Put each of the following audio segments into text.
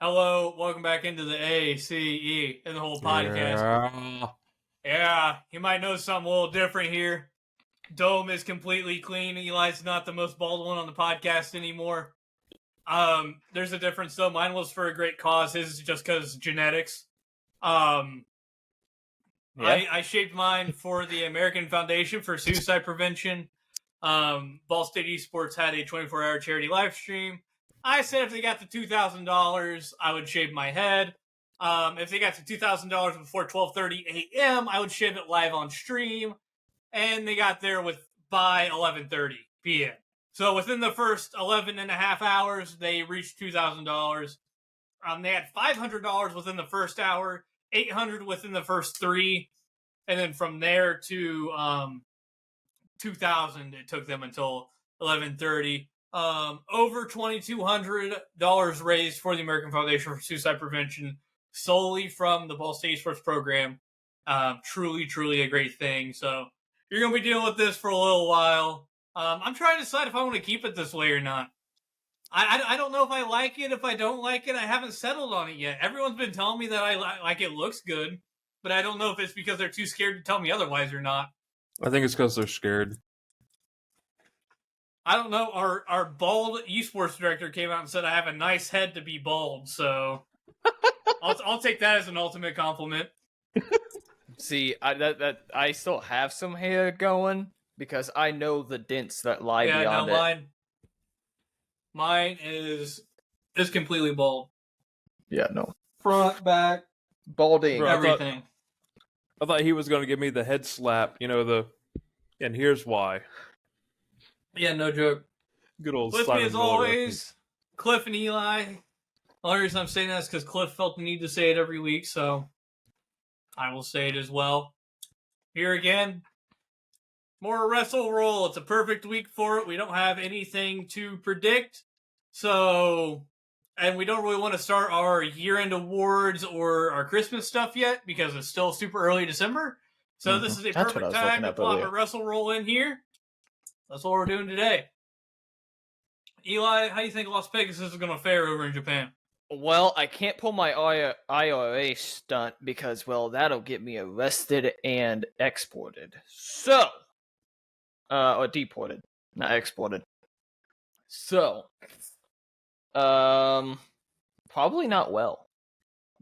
Hello, welcome back into the ACE and the whole podcast. Yeah, you might know something a little different here. Dome is completely clean. Eli's not the most bald one on the podcast anymore. There's a difference though. Mine was for a great cause. His is just because genetics. I shaped mine for the American Foundation for Suicide Prevention. Ball State Esports had a 24-hour charity live stream. I said if they got to $2,000, I would shave my head. If they got to $2,000 before 12:30 a.m., I would shave it live on stream. And they got there by 11:30 p.m. So within the first 11 and a half hours, they reached $2,000. They had $500 within the first hour, $800 within the first 3, and then from there to $2,000, it took them until 11:30. Over $2,200 raised for the American Foundation for Suicide Prevention solely from the Ball State Sports program. Truly a great thing. So you're going to be dealing with this for a little while. I'm trying to decide if I want to keep it this way or not. I don't know if I like it. If I don't like it, I haven't settled on it yet. Everyone's been telling me that I like it looks good, but I don't know if it's because they're too scared to tell me otherwise or not. I think it's because they're scared. I don't know. Our bald esports director came out and said I have a nice head to be bald, so I'll take that as an ultimate compliment. See, I still have some hair going because I know the dents that lie beyond it. Mine is completely bald. Yeah, no. Front, back, balding, bro, everything. I thought he was going to give me the head slap, and here's why. Yeah, no joke. Good old Cliff, Simon as Miller. always, Cliff and Eli. The only reason I'm saying that is because Cliff felt the need to say it every week, so I will say it as well. Here again, more Wrestle Roll. It's a perfect week for it. We don't have anything to predict, and we don't really want to start our year-end awards or our Christmas stuff yet because it's still super early December. So this is a perfect time to plop a Wrestle Roll in here. That's what we're doing today. Eli, how do you think Las Pegasus is going to fare over in Japan? Well, I can't pull my IRA stunt because, well, that'll get me arrested and exported. So, or deported, not exported. So, probably not well.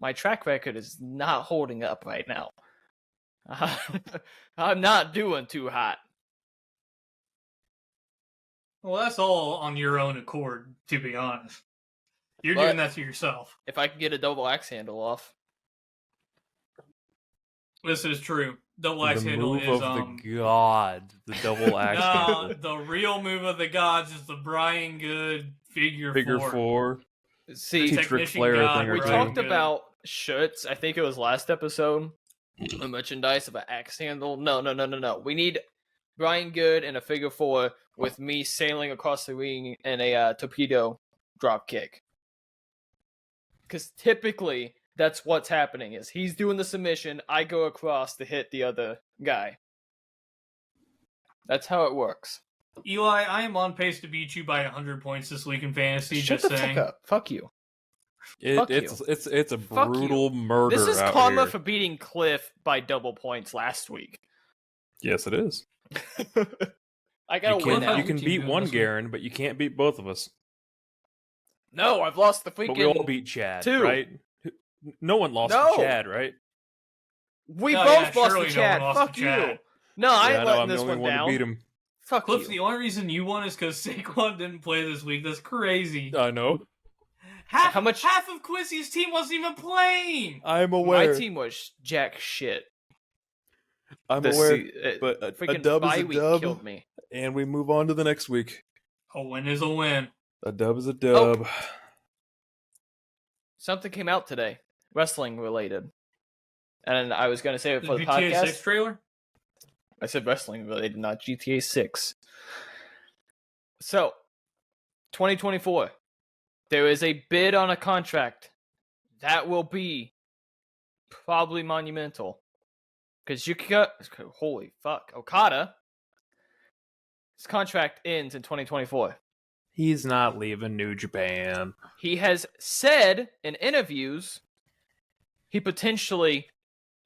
My track record is not holding up right now. I'm not doing too hot. Well, that's all on your own accord, to be honest. You're doing that to yourself. If I can get a double axe handle off. This is true. Double axe handle is... The move of the god. The double axe handle. The real move of the gods is the Brian Good figure 4. See, Ric Flair thing we talked about shirts. I think it was last episode. The merchandise of an axe handle. No. We need Brian Good and a figure 4 with me sailing across the ring in a torpedo drop kick. Because typically, that's what's happening. Is he's doing the submission, I go across to hit the other guy. That's how it works. Eli, I am on pace to beat you by 100 points this week in fantasy. Shut just the saying. fuck up. Fuck you. It's a brutal murder. This is out karma here. for beating Cliff by double points last week. Yes, it is. I gotta win now. You can beat one Garen, but you can't beat both of us. No, I've lost the freaking... But we all beat Chad, two. right? No one lost to Chad, right? We both lost to Chad. Fuck you. No, I ain't letting this one down. To beat him. Fuck Cliff, you. the only reason you won is because Saquon didn't play this week. That's crazy. I know. Half of Quizzy's team wasn't even playing. I'm aware. My team was jack shit. I'm aware, but a dub is a dub, killed me. And we move on to the next week. A win is a win. A dub is a dub. Oh. Something came out today, wrestling related, and I was going to say it for the podcast. GTA 6 trailer? I said wrestling related, not GTA 6. So, 2024, there is a bid on a contract that will be probably monumental. Because holy fuck, Okada, his contract ends in 2024. He's not leaving New Japan. He has said in interviews he potentially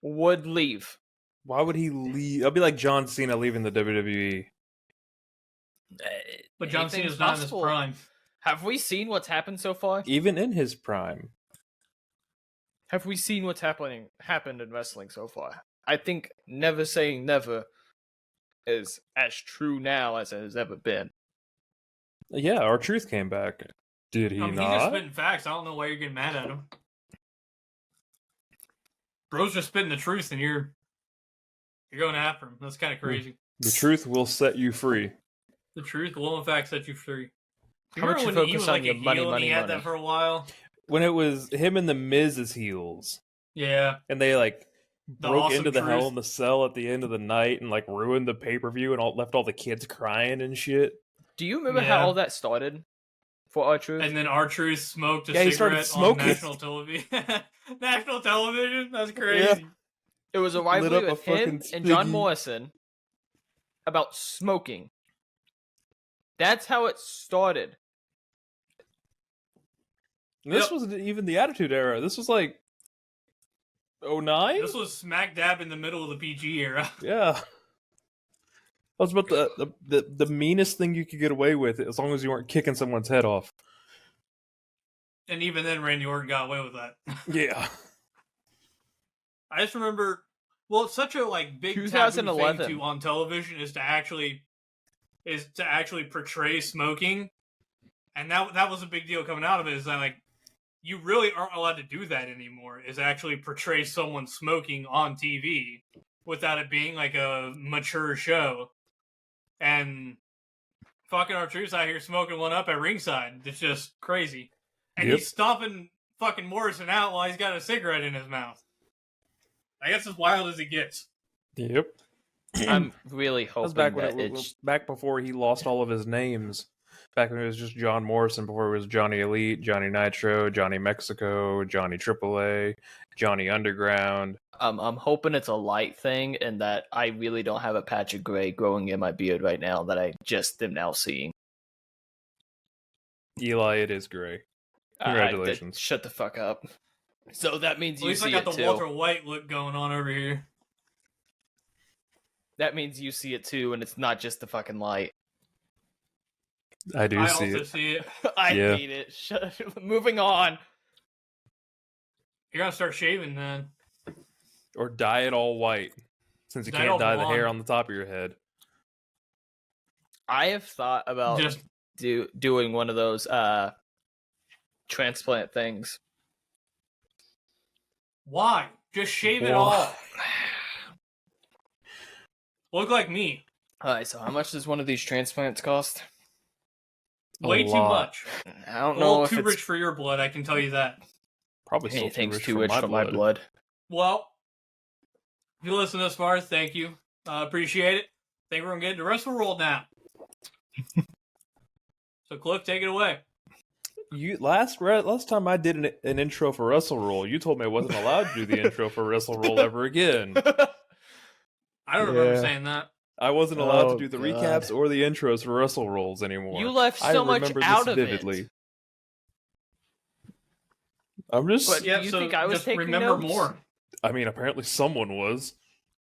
would leave. Why would he leave? I'll be like John Cena leaving the WWE. But John Anything's Cena's not in his possible. prime. Have we seen what's happened so far? Even in his prime. Have we seen what's happened in wrestling so far? I think never saying never is as true now as it has ever been. Yeah, R-Truth came back. Did he He's just not? spitting facts. I don't know why you're getting mad at him. Bro's just spitting the truth, and you're going after him. That's kind of crazy. The truth will set you free. The truth will, in fact, set you free. How much you Remember when he focus was on like a your money, heel and money, he had money? that for a while? When it was him and the Miz as heels, Yeah. and they like The broke awesome into the truth. Hell in the Cell at the end of the night and like ruined the pay-per-view and left all the kids crying and shit. Do you remember Yeah. how all that started for R-Truth? And then R-Truth smoked a Yeah, he started cigarette on smoking. national television. National television? That's crazy. It was a Lit rivalry up a with him fucking and John Spiggy. Morrison about smoking. That's how it started. And this Yep. wasn't even the Attitude Era. This was like 09? This was smack dab in the middle of the PG era. Yeah. That was about the meanest thing you could get away with, as long as you weren't kicking someone's head off. And even then, Randy Orton got away with that. Yeah. I just remember, well, it's such a like big taboo 2011. thing to on television is to actually portray smoking, and that was a big deal coming out of it. Is that like you really aren't allowed to do that anymore? Is actually portray someone smoking on TV without it being like a mature show, and fucking R-Truth's out here smoking one up at ringside. It's just crazy, and Yep. he's stomping fucking Morrison out while he's got a cigarette in his mouth. I guess as wild as it gets. Yep. I'm really That was hoping back when that it's back before he lost all of his names. Back when it was just John Morrison, before it was Johnny Elite, Johnny Nitro, Johnny Mexico, Johnny AAA, Johnny Underground. I'm hoping it's a light thing and that I really don't have a patch of gray growing in my beard right now that I just am now seeing. Eli, it is gray. Congratulations. Shut the fuck up. So that means At you least I see got it the too. Walter White look going on over here. That means you see it too, and it's not just the fucking light. I do I see also it. see it. I Yeah. hate it. Moving on. You're gonna start shaving then. Or dye it all white, since you Dye it can't all dye the hair blonde. on the top of your head. I have thought about Just doing one of those transplant things. why? Just shave it Why? all. Look like me. Alright, so how much does one of these transplants cost? A Way too lot. much. I don't A know little if too it's rich for your blood, I can tell you that. Probably still anything's too rich for my blood. Well, if you listen this far, thank you. Appreciate it. Think we're gonna get into Wrestle Roll now. So Cliff, take it away. You last time I did an intro for Wrestle Roll, you told me I wasn't allowed to do the intro for Wrestle Roll ever again. I don't remember Yeah. saying that. I wasn't allowed Oh, to do the God. recaps or the intros for Wrestle Rolls anymore. You left I so much remember out this of vividly. it. I'm just. But Yeah, you so think I was just taking remember notes? more. I mean, apparently someone was.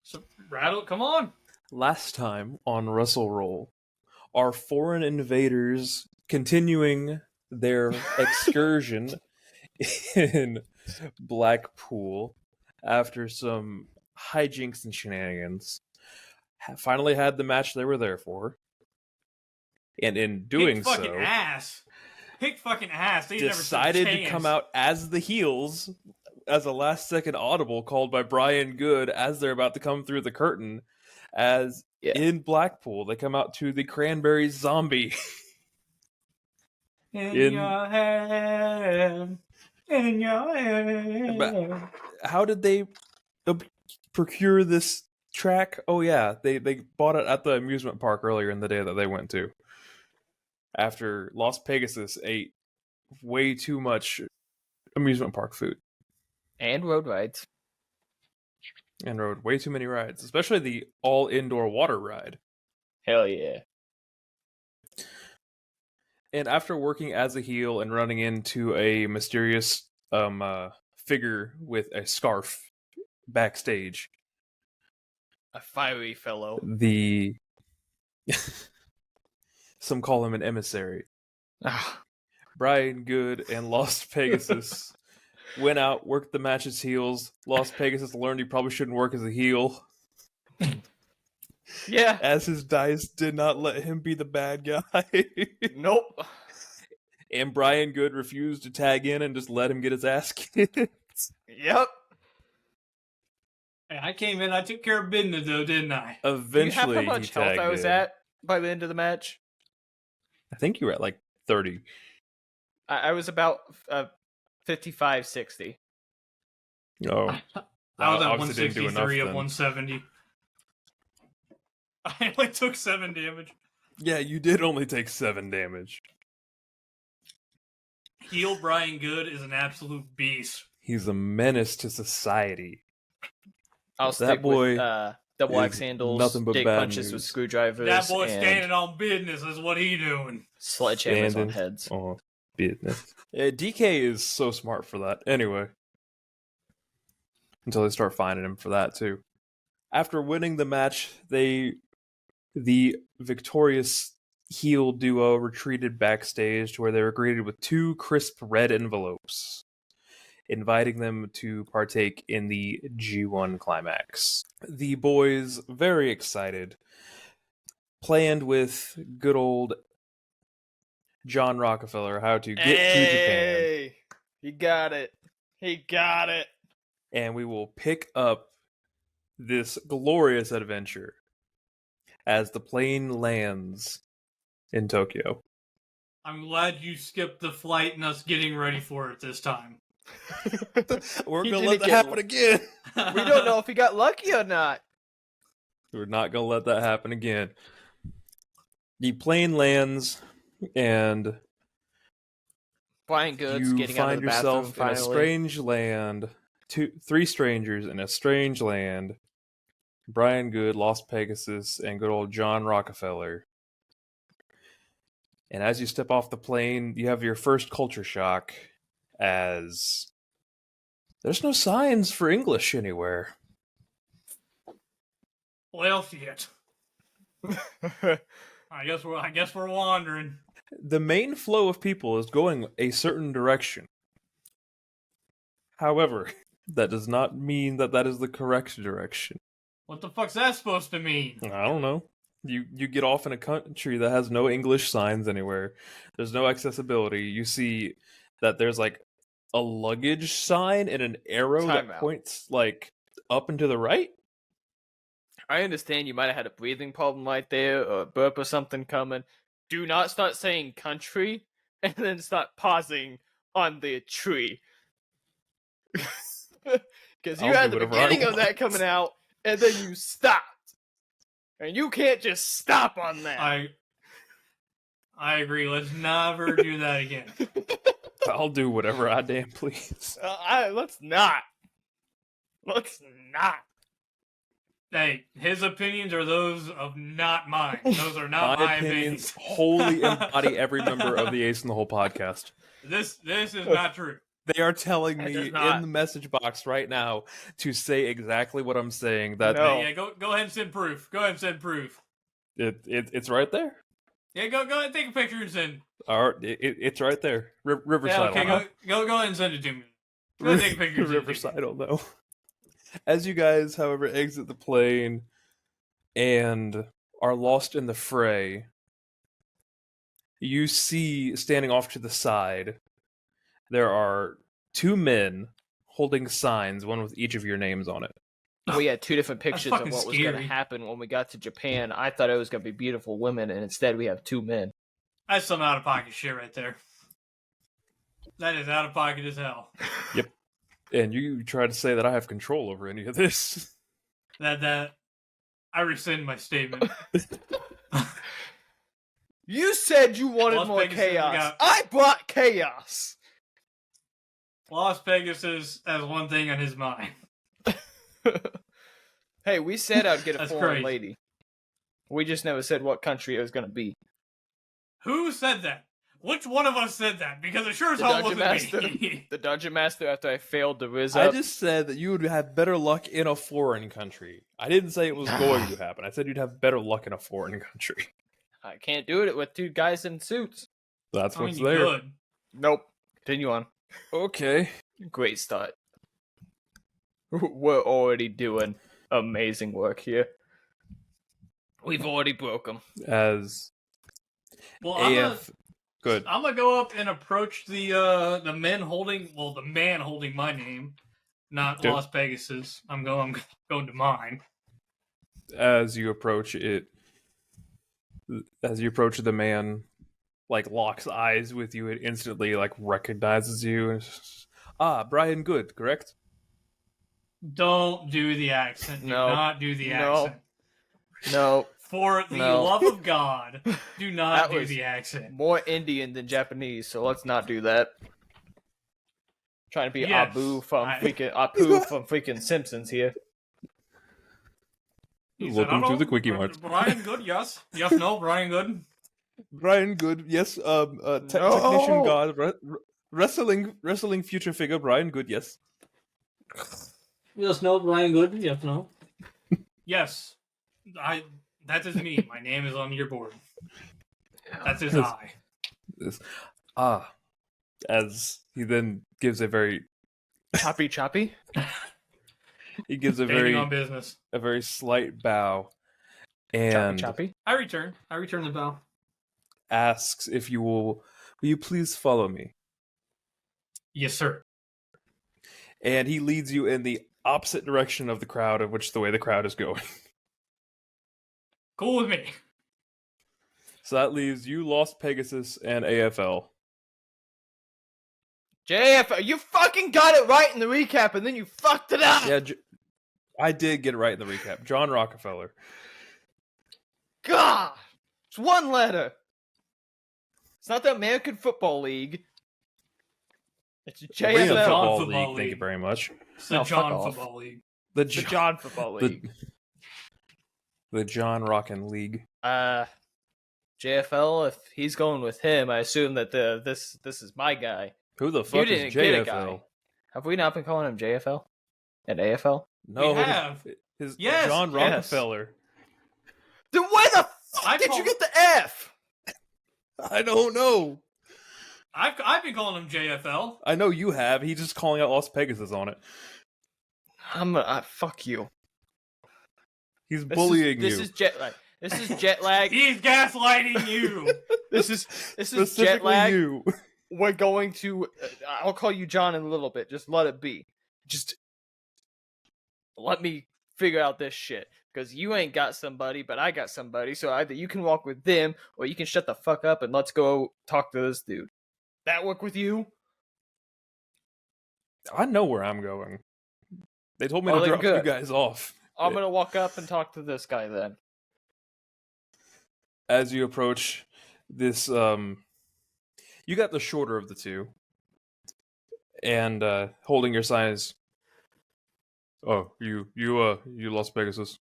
So rattle, come on. Last time on Wrestle Roll, our foreign invaders continuing their excursion in Blackpool after some hijinks and shenanigans, finally had the match they were there for. And in doing Kick fucking so, ass. Kick fucking ass. They never stood a decided to chance. come out as the heels as a last second audible called by Brian Good as they're about to come through the curtain. As Yeah. in Blackpool, they come out to the Cranberry Zombie. in your hand. In your hand. How did they procure this track? Oh yeah, they bought it at the amusement park earlier in the day that they went to. After Las Pegasus ate way too much amusement park food And road rides. and rode way too many rides, especially the all indoor water ride. Hell yeah. And after working as a heel and running into a mysterious figure with a scarf backstage, A fiery fellow. some call him an emissary. Ah. Brian Good and Lost Pegasus went out, worked the match as heels. Lost Pegasus learned he probably shouldn't work as a heel, Yeah. as his dice did not let him be the bad guy. Nope. And Brian Good refused to tag in and just let him get his ass kicked. Yep. Hey, I came in, I took care of business though, didn't I? Eventually, Do you have how much he health tagged I was in. at by the end of the match? I think you were at like 30. I was about 55, 60. Oh, I was at obviously didn't do 163 enough of then. 170. I only took 7 damage. Yeah, you did only take 7 damage. Heel Brian Good is an absolute beast. He's a menace to society. I'll That stick boy with double axe is handles, nothing but dick bad punches with news. screwdrivers, That boy and standing on business is what he doing. sledgehammers on Standing heads. on business. DK is so smart for that. Anyway. Until they start finding him for that, too. After winning the match, the victorious heel duo retreated backstage to where they were greeted with 2 crisp red envelopes, inviting them to partake in the G1 Climax. The boys, very excited, planned with good old John Rockefeller how to get to Japan. Hey, he got it. He got it. And we will pick up this glorious adventure as the plane lands in Tokyo. I'm glad you skipped the flight and us getting ready for it this time. We're He going didn't to let that get- happen again. We don't know if he got lucky or not. We're not going to let that happen again. The plane lands, and Brian Good's you getting out of find the bathroom yourself in a finally. strange land. 3 strangers in a strange land. Brian Good, Lost Pegasus, and good old John Rockefeller. And as you step off the plane, you have your first culture shock as there's no signs for English anywhere. Well, shit. I guess we're wandering. The main flow of people is going a certain direction. However, that does not mean that that is the correct direction. What the fuck's that supposed to mean? I don't know. You get off in a country that has no English signs anywhere. There's no accessibility. You see that there's like a luggage sign and an arrow Time that out. points like up and to the right. I understand you might have had a breathing problem right there, or a burp or something coming. Do not start saying country and then start pausing on the tree. Because you I'll had do the whatever I beginning of that want. coming out, and then you stopped. And you can't just stop on that. I agree. Let's never do that again. I'll do whatever I damn please. Let's not. Let's not. Hey, his opinions are those of not mine. Those are not my opinions. wholly embody every member of the Ace in the Hole podcast. This is not true. They are telling It me does not. in the message box right now to say exactly what I'm saying. That No. Yeah, go ahead and send proof. Go ahead and send proof. it's right there. Yeah, go ahead and take a picture and send. It's right there. Riverside. Yeah, okay, go ahead and send it to me. Go ahead and take a picture and send it to me. Riverside, though. As you guys, however, exit the plane and are lost in the fray, you see standing off to the side, there are 2 men holding signs, one with each of your names on it. We had 2 different pictures of fucking what was going to scary. happen when we got to Japan. I thought it was going to be beautiful women, and instead we have 2 men. That's some out of pocket shit right there. That is out of pocket as hell. Yep. And you try to say that I have control over any of this. That I rescind my statement. You said you wanted Las more Vegas has chaos. got- I brought chaos. Las Pegasus has one thing on his mind. Hey, we said I'd get a That's foreign crazy. lady. We just never said what country it was going to be. Who said that? Which one of us said that? Because it sure as The hell Dungeon wasn't Master. me. The Dungeon Master after I failed the Riz I up. just said that you would have better luck in a foreign country. I didn't say it was going to happen. I said you'd have better luck in a foreign country. I can't do it with two guys in suits. That's I mean, what's you there. could. Nope. Continue on. Okay. Great start. We're already doing amazing work here. We've already broke them. As Well, AF, good. I'm gonna go up and approach the man holding my name, not Okay. Las Pegasus. I'm going to mine. As you approach it, as you approach the man, like locks eyes with you, it instantly like recognizes you. And Brian Good, correct? Don't do the accent. Do No. not do the No. accent. No. For the No. love of God, do not That do was the accent. More Indian than Japanese, so let's not do that. Trying to be Yes, Apu from freaking Simpsons here. He said, Looking through "Hello, the quickie marks. Brian Good, yes. Yes, no, Brian Good. Brian Good, yes. No. Technician God, wrestling future figure, Brian Good, yes. Yes, no, Brian Good. Yes, no. Yes. That is me. My name is on your board. That is I. As he then gives a very Choppy. he gives a Standing on business. very slight bow and Choppy. I return the bow. asks if will you please follow me? Yes, sir. And he leads you in the opposite direction of the crowd, of which the way the crowd is going. Cool with me. So that leaves you, Lost Pegasus, and AFL. JF, you fucking got it right in the recap, and then you fucked it up. Yeah, I did get it right in the recap. John Rockefeller. God, it's one letter. It's not the American Football League. It's Arena JFL. Football Football League. Thank League. you very much. It's the No, fuck John off. Football League. The The John Football League. The John Rockin' League. JFL. If he's going with him, I assume that this is my guy. Who the You fuck didn't is get a JFL? guy. Have we not been calling him JFL and AFL? No, We have. his Yes, John yes. Rockefeller. Then why the fuck I did call- you get the F? I don't know. I've been calling him JFL. I know you have. He's just calling out Las Pegasus on it. Fuck you. He's bullying This you. is jet lag. This is jet lag. He's gaslighting you. This is jet Specifically lag. you. We're going to. I'll call you John in a little bit. Just let it be. Just let me figure out this shit. Because you ain't got somebody, but I got somebody. So either you can walk with them, or you can shut the fuck up and let's go talk to this dude. That work with you? I know where I'm going. They told me Oh, to then drop good. you guys off. I'm gonna walk up and talk to this guy then. As you approach this, you got the shorter of the two, and holding your sign is, oh, you Las Pegasus.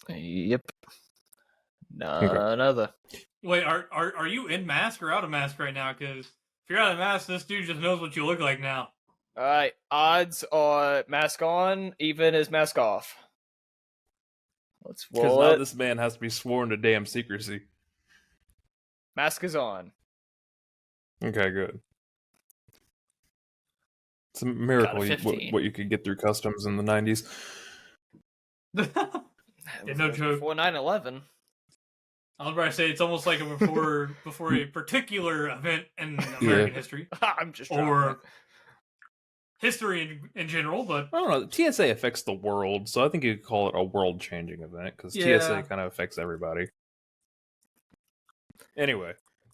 Yep. None other. Wait, are you in mask or out of mask right now? Because if you're out of mask, this dude just knows what you look like now. All right. Odds are mask on, even is mask off. Let's Because roll now it. this man has to be sworn to damn secrecy. Mask is on. Okay, good. It's a miracle Got a 15. what you could get through customs in the 90s. Yeah, no joke. Before 9/11. I was about to say it's almost like before a particular event in American history I'm just trying or to- history in general, but I don't know. TSA affects the world, so I think you could call it a world-changing event because Yeah. TSA kind of affects everybody. Anyway,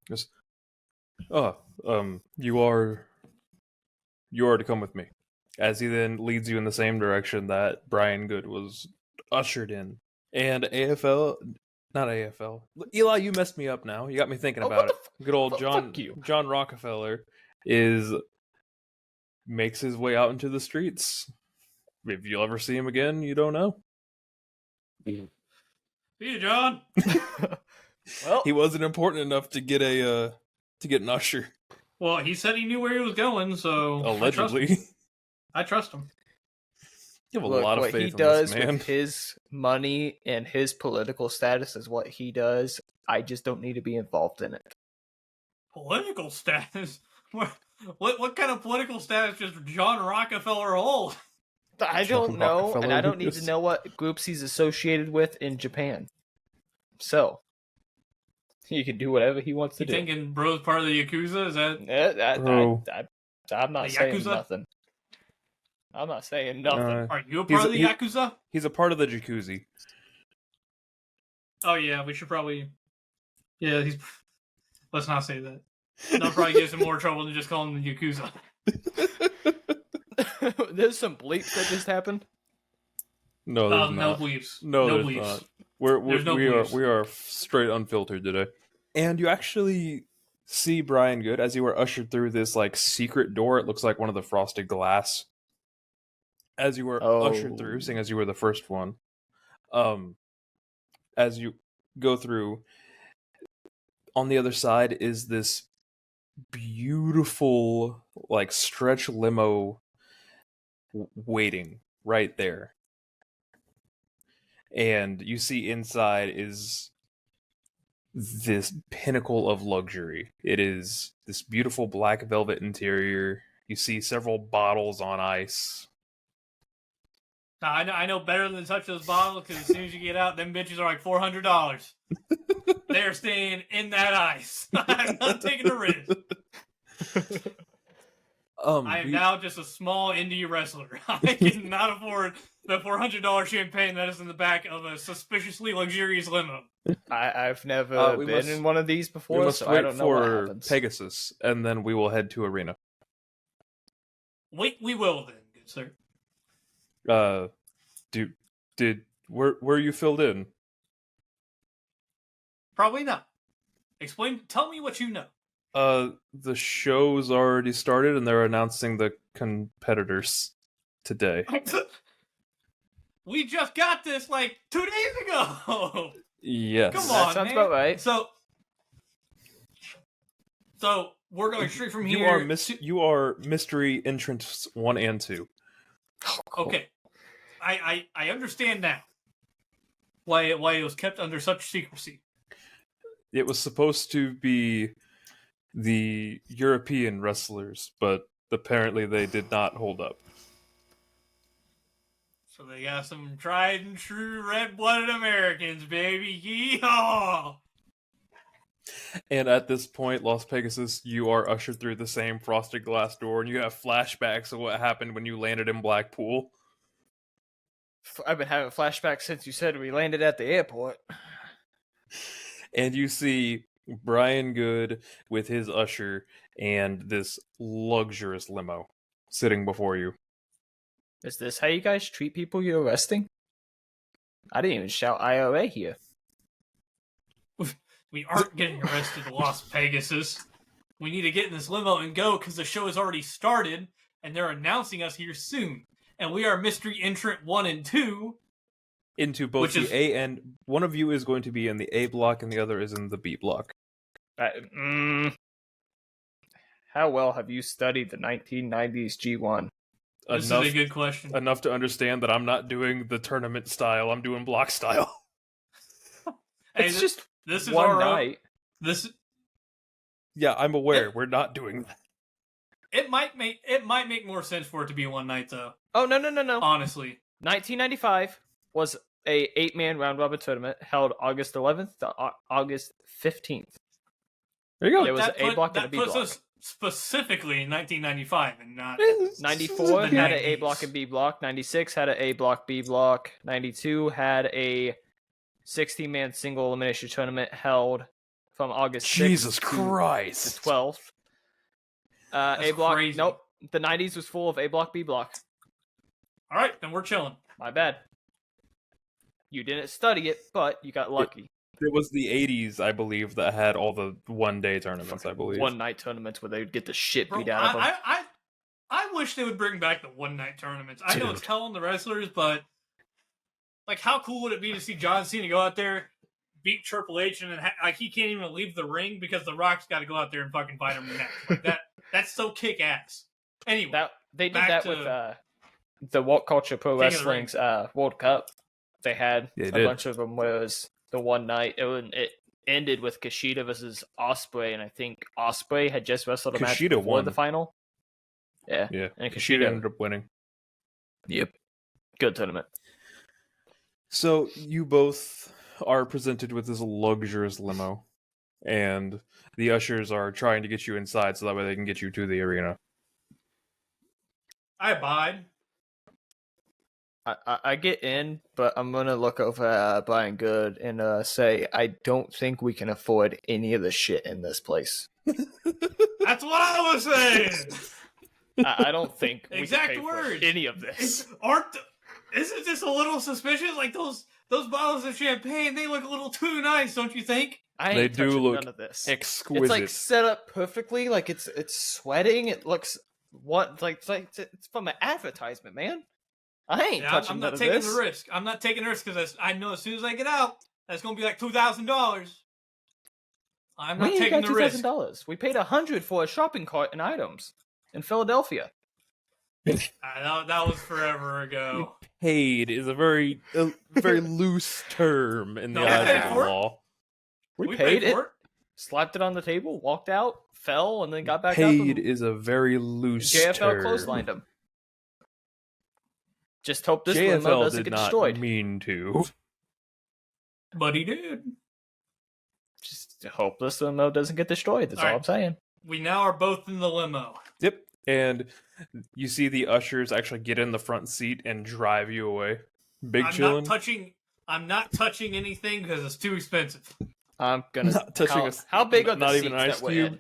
just you are to come with me. As he then leads you in the same direction that Brian Good was ushered in, and not AFL. Eli, you messed me up now. You got me thinking Oh, about what it. Good old fuck you. John Rockefeller makes his way out into the streets. If you'll ever see him again, you don't know. see you, John. Well, He wasn't important enough to get a to get an usher. Well, he said he knew where he was going, so Allegedly. I trust him. You have a Look, lot of what he faith in does this man. with his money and his political status is what he does. I just don't need to be involved in it. Political status? What kind of political status does John Rockefeller hold? I John don't know, and Rockefeller I don't need to is- know what groups he's associated with in Japan. So, he can do whatever he wants to You do. thinking bro's part of the Yakuza? Is that... Bro. I'm not The saying Yakuza? nothing. I'm not saying nothing. Are you a He's part of the he- Yakuza? He's a part of the jacuzzi. Oh yeah, we should probably... Yeah, he's... Let's not say that. That'll probably get us in more trouble than just calling him the Yakuza. There's some bleeps that just happened. No, there's No not. bleeps. No, No there's bleeps. not. There's no we bleeps. are straight unfiltered today. And you actually see Brian Good as you are ushered through this like secret door. It looks like one of the frosted glass. As you were ushered through, seeing as you were the first one. As you go through, on the other side is this beautiful like stretch limo waiting right there. And you see inside is this pinnacle of luxury. It is this beautiful black velvet interior. You see several bottles on ice. Now, I know better than to touch those bottles because as soon as you get out, them bitches are like $400. They're staying in that ice. I'm not taking a risk. I am now just a small indie wrestler. I cannot afford the $400 champagne that is in the back of a suspiciously luxurious limo. I've never we been must- in one of these we before, must so wait I don't know what for happens. Pegasus, and then we will head to Arena. Wait, we will then, good sir. Were you filled in? Probably not. Tell me what you know. The show's already started, and they're announcing the competitors today. We just got this like 2 days ago. Yes. Come That on, sounds man. about right. So we're going straight from here. You are mystery entrants 1 and 2. Okay, I understand now why it was kept under such secrecy. It was supposed to be the European wrestlers, but apparently they did not hold up. So they got some tried and true red-blooded Americans, baby. Yeehaw! And at this point, Las Pegasus, you are ushered through the same frosted glass door, and you have flashbacks of what happened when you landed in Blackpool. I've been having flashbacks since you said we landed at the airport. And you see Brian Good with his usher and this luxurious limo sitting before you. Is this how you guys treat people you're arresting? I didn't even shout IRA here. We aren't getting arrested, Las Pegasus. We need to get in this limo and go because the show has already started and they're announcing us here soon. And we are mystery entrant 1 and 2. Into both Which the is- A and... One of you is going to be in the A block and the other is in the B block. How well have you studied the 1990s G1? This is a good question. Enough to understand that I'm not doing the tournament style, I'm doing block style. Hey, It's just this is one our night. This Yeah, I'm aware. We're not doing that. it might make more sense for it to be one night though. Oh, no. Honestly. 1995 was a 8-man round robin tournament held August 11th to August 15th. There you go. There was an A block and a that B puts block. us specifically in 1995 and not 94 The had an A 90s. block and B block. 96 had an A block, B block. 92 had a 16-man single elimination tournament held from August 6th Jesus to Christ. the 12th. That's A block. crazy. Nope. The 90s was full of A block, B block. All right, then we're chilling. My bad. You didn't study it, but you got lucky. It was the 80s, I believe, that had all the one-day tournaments, I believe. One night tournaments where they would get the shit Bro, beat out of them. I wish they would bring back the one night tournaments. I know it's Dude. telling the wrestlers, but like, how cool would it be to see John Cena go out there, beat Triple H, and then like he can't even leave the ring because The Rock's got to go out there and fucking fight him next. Like that's so kick ass. Anyway, They did back that to with the What Culture Pro King of the Wrestling's World Cup. They had Yeah, a they did. bunch of them where it was the one night. It ended with Kushida versus Ospreay, and I think Ospreay had just wrestled a match Kushida before won. the final. Yeah, Yeah, and Kushida Kushida ended up winning. Yep, good tournament. So you both are presented with this luxurious limo, and the ushers are trying to get you inside so that way they can get you to the arena. I abide. I get in, but I'm gonna look over Brian Good and say I don't think we can afford any of the shit in this place. That's what I was saying. I don't think we Exact can pay words. for any of this. Isn't this a little suspicious? Like those bottles of champagne, they look a little too nice, don't you think? I ain't They do touching look none of this. Exquisite. It's like set up perfectly, like it's sweating. It looks it's from an advertisement, man. I ain't touching I'm none not of taking this. the risk. I'm not taking the risk because I know as soon as I get out, that's gonna be like $2,000. I'm We not ain't taking got the risk. $2,000. We paid $100 for a shopping cart and items in Philadelphia. That was forever ago. Paid is a very loose term in the No, eyes we of paid the for it. law. We paid paid it, for it. slapped it on the table, walked out, fell, and then got back up. Paid And is a very loose JFL term. clotheslined him. Just hope this limo JFL doesn't did get not destroyed. mean to. But he did. Just hope this limo doesn't get destroyed. That's all Alright. I'm saying. We now are both in the limo. Yep. And you see the ushers actually get in the front seat and drive you away. Big chillin'. I'm not touching anything because it's too expensive. I'm gonna Not touching how big are the not seats even an ice that we're cube. in?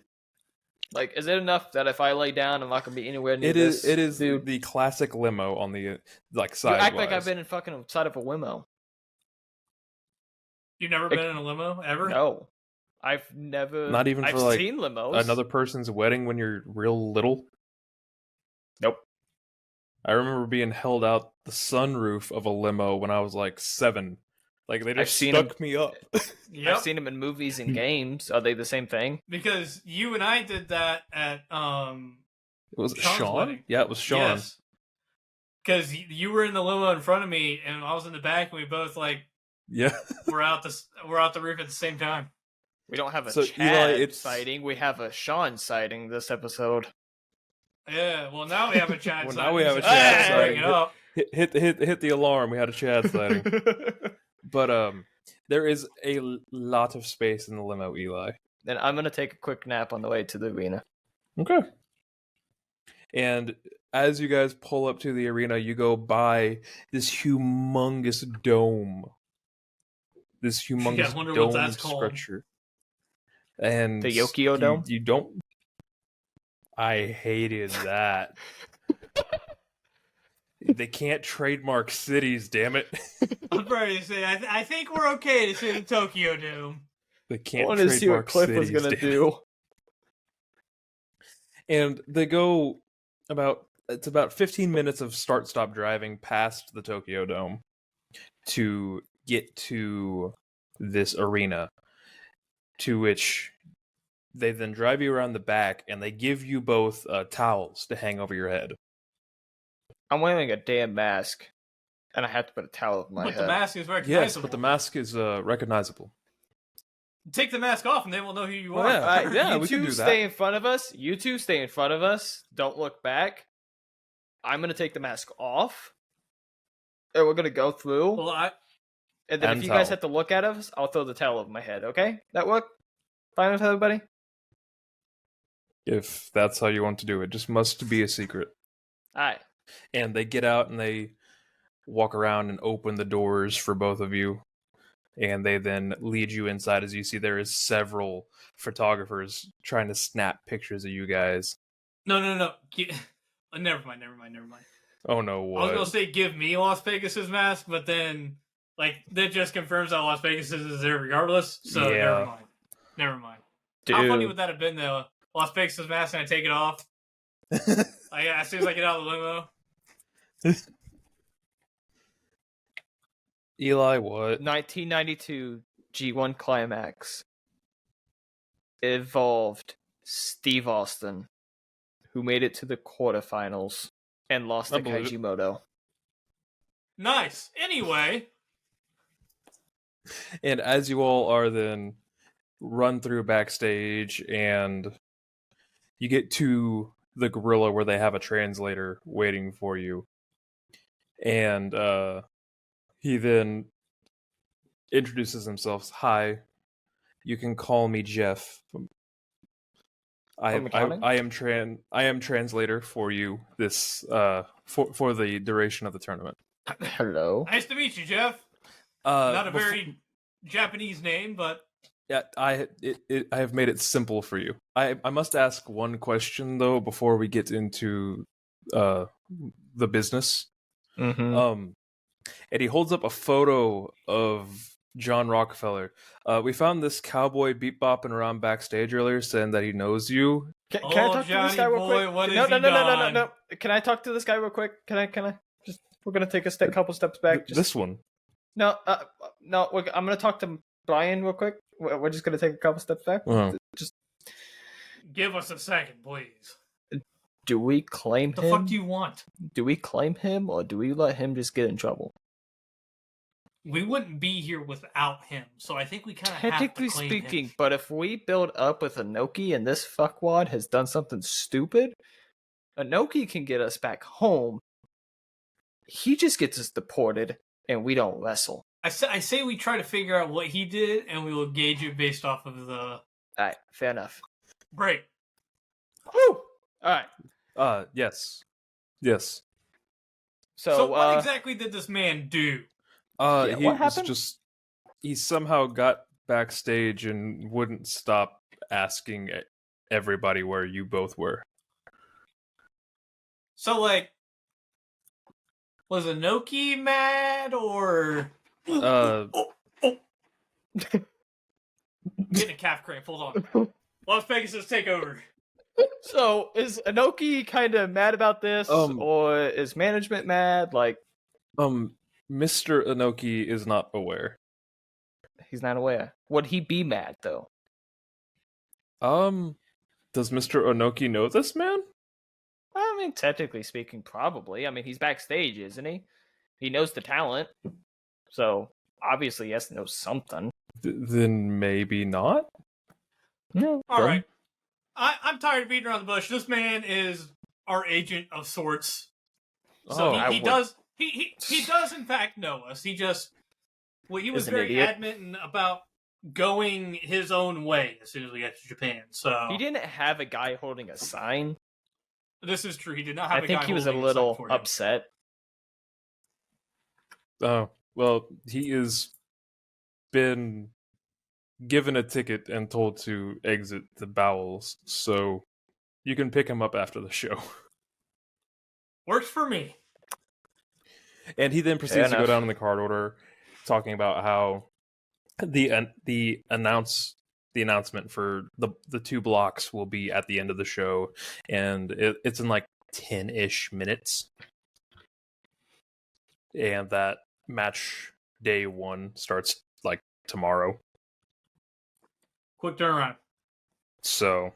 Like, is it enough that if I lay down, I'm not gonna be anywhere near It this? is dude. the classic limo on the like You side. act like I've been in fucking side of a limo. You've never been in a limo ever? No, I've never. Not even I've for, like, seen limos. another person's wedding when you're real little. Nope. I remember being held out the sunroof of a limo when I was like 7. Like they I've just seen stuck them- me up. Yep. I've seen them in movies and games. Are they the same thing? Because you and I did that at Was it Sean's Sean? wedding. Yeah, it was Sean. Yes. Because you were in the limo in front of me, and I was in the back, and we both like Yeah. were out the roof at the same time. We don't have a So, Chad Eli, it's- sighting. We have a Sean sighting this episode. Yeah. Well, now we have a Chad. Well, sighting, now we have a so Chad just bring sighting. it up. Hit the alarm. We had a Chad sighting. But there is a lot of space in the limo, Eli. Then I'm gonna take a quick nap on the way to the arena. Okay. And as you guys pull up to the arena, you go by this humongous dome. This humongous I wonder what dome that's called. structure. And The Yokio Dome? You don't. I hated that. They can't trademark cities, damn it. I'm ready to say. I think we're okay to say the Tokyo Dome. They I can't wanted to see what trademark Cliff cities, was gonna damn it. do. And they go it's about 15 minutes of start-stop driving past the Tokyo Dome to get to this arena, to which they then drive you around the back and they give you both towels to hang over your head. I'm wearing a damn mask, and I have to put a towel over my But head. the mask is recognizable. Yes, but the mask is recognizable. Take the mask off, and they will know who you Well, are. yeah. Alright, Yeah, you we can two do that. stay in front of us. You two stay in front of us. Don't look back. I'm gonna take the mask off, and we're gonna go through. Well, And then And if you guys towel. have to look at us, I'll throw the towel over my head. Okay, that work? Fine with everybody? If that's how you want to do it, just must be a secret. All right. And they get out and they walk around and open the doors for both of you. And they then lead you inside. As you see, there is several photographers trying to snap pictures of you guys. no. Never mind. Oh no, I was what? gonna say give me Las Vegas's mask, but then like that just confirms that Las Vegas is there regardless. So Yeah. never mind. Dude. How funny would that have been though? Las Vegas's mask and I take it off. As soon as I get out of the limo. Eli, what? 1992 G1 Climax involved Steve Austin, who made it to the quarterfinals and lost I to believe it. Kaijimoto. Nice. Anyway, And as you all are then run through backstage, and you get to the gorilla where they have a translator waiting for you. And he then introduces himself. Hi, you can call me Jeff. I am translator for you this for the duration of the tournament. Hello. nice to meet you, Jeff. Not a very Japanese name, but Yeah, I have made it simple for you. I must ask one question though before we get into the business. Mm-hmm. And he holds up a photo of John Rockefeller. We found this cowboy beat-bopping around backstage earlier, saying that he knows you. Can I talk to this guy real Johnny boy, quick? what No, has no, he no, no, no, no, done? no. Can I talk to this guy real quick? Can I? Just we're gonna take a couple steps back. Just This one. no, no. I'm gonna talk to Brian real quick. We're just gonna take a couple steps back. Just Give us a second, please. do we claim What the him? fuck do you want? Do we claim him, or do we let him just get in trouble? We wouldn't be here without him, so I think we kind of have to Technically claim speaking, him. but if we build up with Inoki and this fuckwad has done something stupid, Inoki can get us back home. He just gets us deported, and we don't wrestle. I say we try to figure out what he did, and we will gauge it based off of the All right, fair enough. break. Woo! All right. Yes. So what exactly did this man do? Yeah, He what was happened? he somehow got backstage and wouldn't stop asking everybody where you both were. So, like, was Inoki mad, or... Getting a calf cramp, hold on. Las Pegasus, take over. So is Inoki kind of mad about this, or is management mad? Like, Mr. Inoki is not aware. he's not aware. Would he be mad though? Does Mr. Inoki know this man? I mean, technically speaking, probably. I mean, he's backstage, isn't he? He knows the talent, so obviously he has to know something. Then maybe not. No. All right. I'm tired of beating around the bush. This man is our agent of sorts. So he does in fact know us. He was very adamant about going his own way as soon as we got to Japan. So He didn't have a guy holding a sign. this is true. He did not have I a think guy he was a holding little sign for him. upset. Oh, well, he has been given a ticket and told to exit the bowels, so you can pick him up after the show. Works for me. And he then proceeds to go enough. down in the card order, talking about how the announcement for the 2 blocks will be at the end of the show, and it's in like 10-ish minutes, and that match day 1 starts like tomorrow. Quick turnaround. So,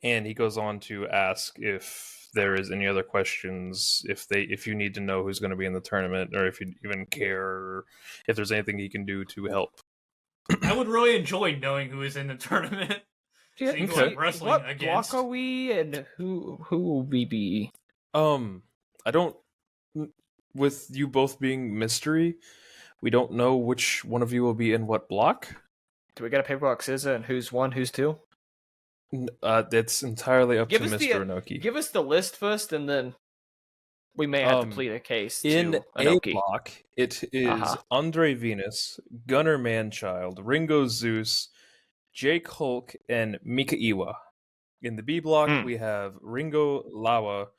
and he goes on to ask if there is any other questions, if you need to know who's going to be in the tournament, or if you even care, or if there's anything he can do to help. I would really enjoy knowing who is in the tournament. Seeing who I'm wrestling What against. block are we, and who will we be? I don't. With you both being mystery, we don't know which one of you will be in what block. Do we got a paper rock scissors and who's 1, who's 2? It's entirely up to Mr. Inoki. Give us the list first, and then we may have to plead a case in to A Inoki. block, it is Andre Venus, Gunnar Manchild, Ringo Zeus, Jake Hulk, and Mika Iwa. In the B block, we have Ringo Lawa,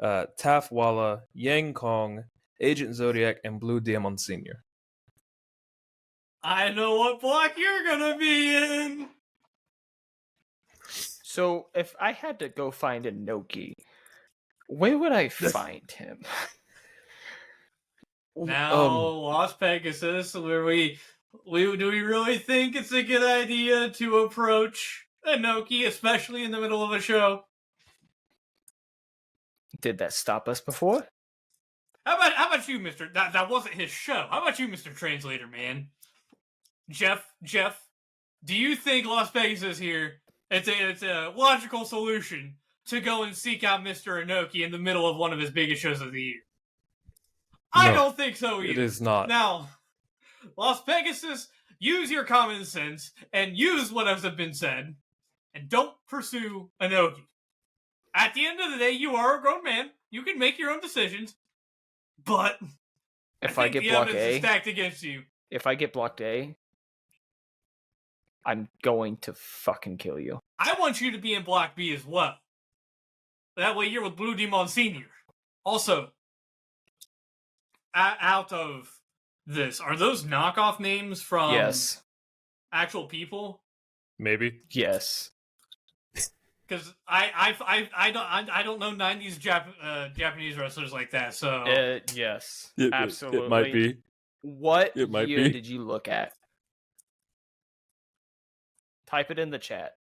Taf Walla, Yang Kong, Agent Zodiac, and Blue Demon Sr. I know what block you're gonna be in. So, if I had to go find Inoki, where would I find him? Now, Las Pegasus, where we Do we really think it's a good idea to approach Inoki, especially in the middle of a show? Did that stop us before? How about you, Mister? That wasn't his show. How about you, Mister Translator, man? Jeff, do you think Las Vegas is here? It's a logical solution to go and seek out Mister Inoki in the middle of one of his biggest shows of the year. I No, don't think so either. It is not. Now, Las Pegasus, use your common sense and use what has been said, and don't pursue Inoki. At the end of the day, you are a grown man. You can make your own decisions, but If I I think get the block evidence is A, stacked against you. if I get blocked A, I'm going to fucking kill you. I want you to be in Block B as well. That way, you're with Blue Demon Senior. Also, out of this, are those knockoff names from Yes. actual people? Maybe. Yes. Because I don't know 90s Japanese wrestlers like that. So Yes. It Absolutely. might be. What It might year be. did you look at? Type it in the chat.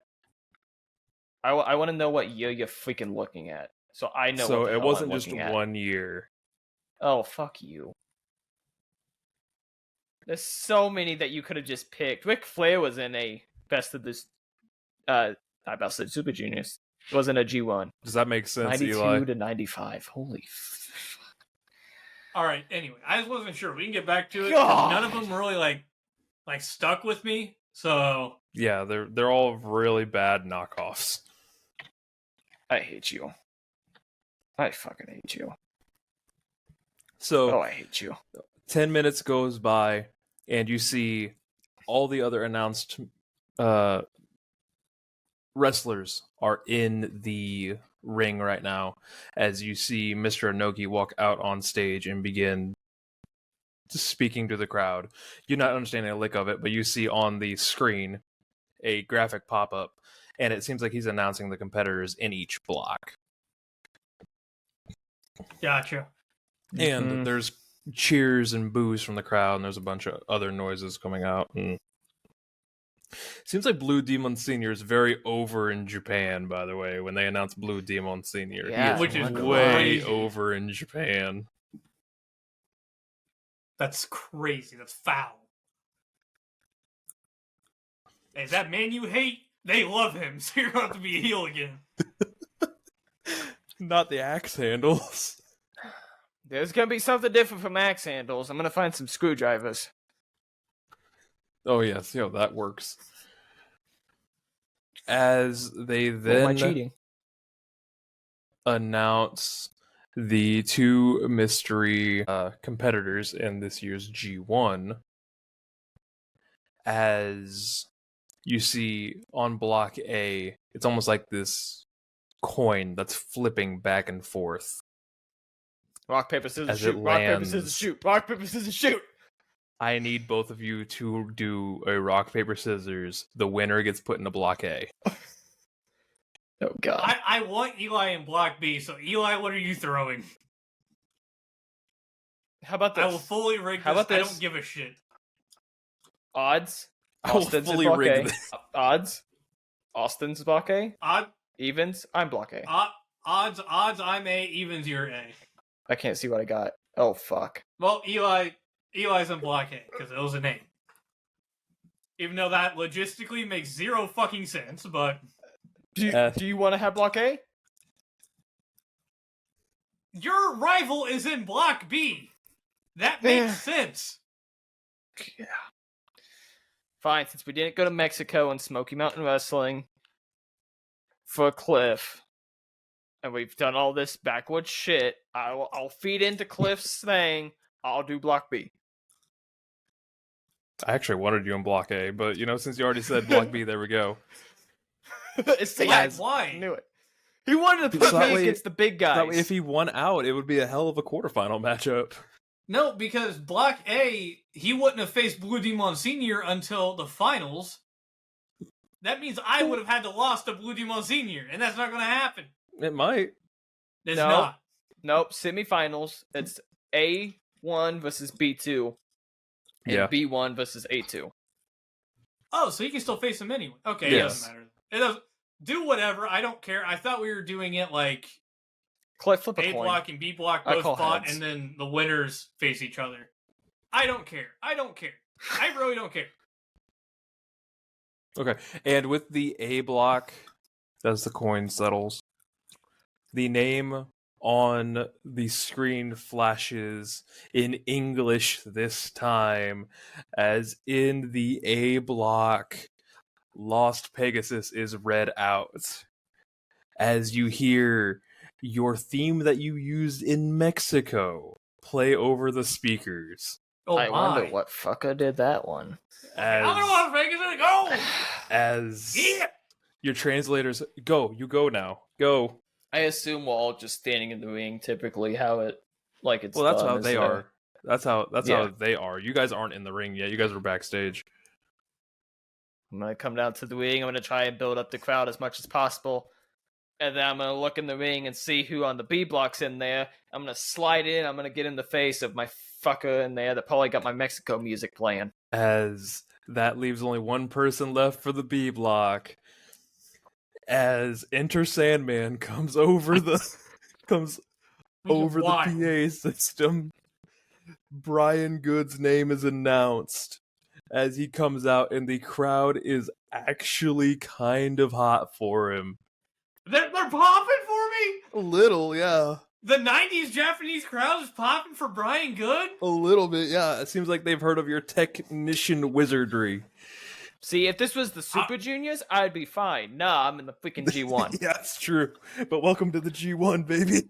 I want to know what year you're freaking looking at, so I know. So what the it hell wasn't I'm just looking at. 1 year. Oh, fuck you. There's so many that you could have just picked. Ric Flair was in a best of this. I about to say Super Juniors. It wasn't a G1. Does that make sense, 92 Eli? to 95. Holy. all right. Anyway, I just wasn't sure. We can get back to it. God. None of them really like stuck with me. So Yeah, they're all really bad knockoffs. I hate you. I fucking hate you. So Oh, I hate you. 10 minutes goes by, and you see all the other announced wrestlers are in the ring right now, as you see Mr. Inoki walk out on stage and begin speaking to the crowd. You're not understanding a lick of it, but you see on the screen a graphic pop up, and it seems like he's announcing the competitors in each block. gotcha. And Mhm. there's cheers and boos from the crowd, and there's a bunch of other noises coming out. And seems like Blue Demon Senior is very over in Japan, by the way, when they announced Blue Demon Senior. Yeah, Which is way crazy. over in Japan. That's crazy. That's foul. Hey, that man you hate, they love him. So you're going to have to be a heel again. Not the axe handles. There's gonna be something different from axe handles. I'm gonna find some screwdrivers. Oh, yes, that works. As they What am I then cheating? announce the two mystery competitors in this year's G1, as you see on block A, it's almost like this coin that's flipping back and forth. Rock, paper, scissors, As shoot. it Rock, paper, lands. scissors, shoot. Rock, paper, scissors, shoot. I need both of you to do a rock, paper, scissors. The winner gets put into block A. Oh, God. I want Eli in Block B. So, Eli, what are you throwing? How about this? I will fully rig this. How about I this? don't give a shit. Odds. I will Austin's fully in block rig A. this. Odds. Austin's block A. Odd, Evens. I'm block A. odds, I'm A, evens, you're A. I can't see what I got. Oh, fuck. Well, Eli's in Block A, because it was a name. Even though that logistically makes zero fucking sense, but... Do you want to have block A? Your rival is in Block B. That makes sense. Yeah. Fine, since we didn't go to Mexico and Smoky Mountain Wrestling for Cliff, and we've done all this backwoods shit, I'll feed into Cliff's thing. I'll do block B. I actually wanted you in block A, but since you already said block B, there we go. It's the Why? ads. Why? I knew it. He wanted to put So that me way- against the big guys. That way, if he won out, it would be a hell of a quarterfinal matchup. No, because Block A, he wouldn't have faced Blue Demon Senior until the finals. That means I would have had to lost to Blue Demon Senior, and that's not going to happen. It might. It's No. not. Nope, semifinals. It's A1 versus B2. and Yeah. B1 versus A2. Oh, so you can still face him anyway. Okay, it Yes. doesn't matter. It doesn't do whatever. I don't care. I thought we were doing it like Flip a A coin. block and B block I both call fought, heads. and then the winners face each other. I don't care. I really don't care. Okay. And with the A block, as the coin settles, the name on the screen flashes in English this time, as in the A block, Lost Pegasus is read out. As you hear your theme that you used in Mexico play over the speakers. Oh I my. wonder what fucker did that one. I'm gonna want Vegas to go. As Yeah. your translators you go now. Go. I assume we're all just standing in the ring, typically how it's Well, that's done, how they isn't it? are. That's how Yeah. they are. You guys aren't in the ring yet. You guys are backstage. I'm gonna come down to the ring. I'm gonna try and build up the crowd as much as possible, and then I'm gonna look in the ring and see who on the B block's in there. I'm gonna slide in. I'm gonna get in the face of my fucker in there that probably got my Mexico music playing. As that leaves only one person left for the B block. As Enter Sandman comes over the Why? PA system, Brian Good's name is announced as he comes out, and the crowd is actually kind of hot for him. They're popping for me. A little, yeah. The '90s Japanese crowd is popping for Brian Good. A little bit, yeah. It seems like they've heard of your technician wizardry. See, if this was the Super Juniors, I'd be fine. Nah, I'm in the freaking G1. Yeah, it's true. But welcome to the G1, baby.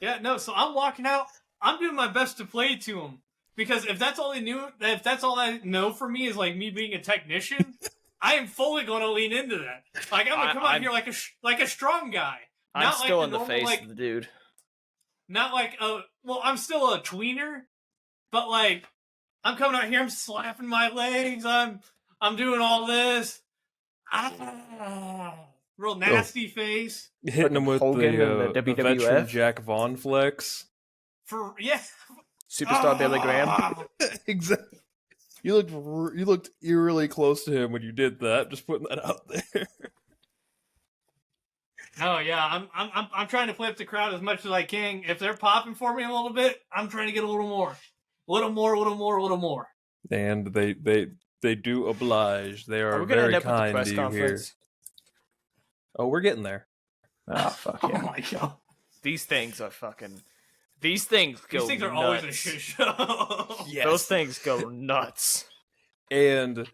Yeah, no. So I'm walking out. I'm doing my best to play to him because if that's all they know for me is like me being a technician, I am fully going to lean into that. Like I'm gonna come out here like a strong guy. I'm Not still like in the normal, face like, of the dude. Not like I'm still a tweener, but like I'm coming out here, I'm slapping my legs, I'm doing all this. Real nasty face. Hitting him with Hogan in the the veteran WWF? Jack Vaughn flex. Superstar Billy Graham. Exactly. You looked eerily close to him when you did that. Just putting that out there. Oh yeah, I'm trying to play up the crowd as much as I can. If they're popping for me a little bit, I'm trying to get a little more. And they do oblige. They are we gonna very end up with the kind press to you here. conference? Oh, we're getting there. Oh fuck Oh yeah! my god, These things are fucking. These things go. these things are nuts. always a shit show. Yes. Those things go nuts. And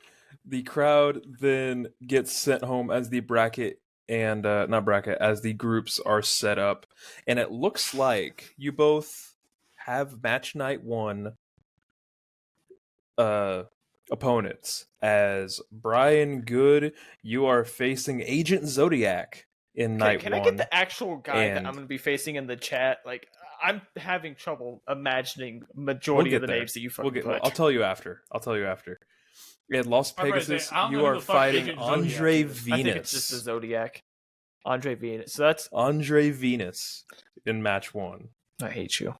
the crowd then gets sent home as the bracket and not bracket, as the groups are set up, and it looks like you both have match night 1 opponents. As Brian Good, you are facing Agent Zodiac in night Can 1. I get the actual guy that and- I'm going to be facing in the chat? Like, I'm having trouble imagining majority of the there. names that you fucking put. I'll tell you after. And Lost I'm about to say, Pegasus, I don't know you who are the fuck fighting Agent Zodiac Andre is. Venus. I think it's just the Zodiac. Andre Venus. So that's. Andre Venus in match 1. I hate you.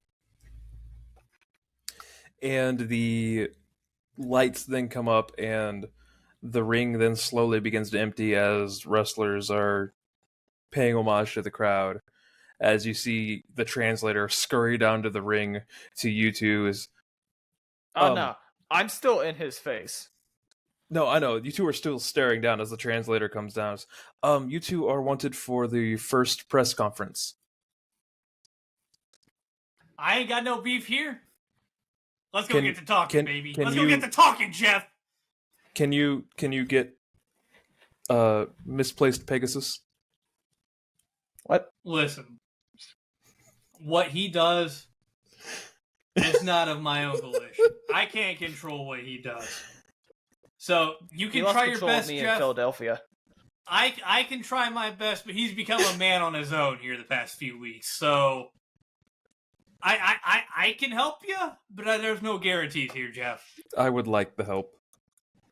And the lights then come up, and the ring then slowly begins to empty as wrestlers are paying homage to the crowd. As you see the translator scurry down to the ring to you two. No. I'm still in his face. No, I know. You two are still staring down as the translator comes down. You two are wanted for the first press conference. I ain't got no beef here. Let's go get to talking, baby. can Let's go you- get to talking, Jeff. Can you get misplaced Pegasus? What? Listen, what he does is not of my own volition. I can't control what he does. So you He can lost try your control of best, me in Jeff. Philadelphia. I can try my best, but he's become a man on his own here the past few weeks. So I can help you, but there's no guarantees here, Jeff. I would like the help.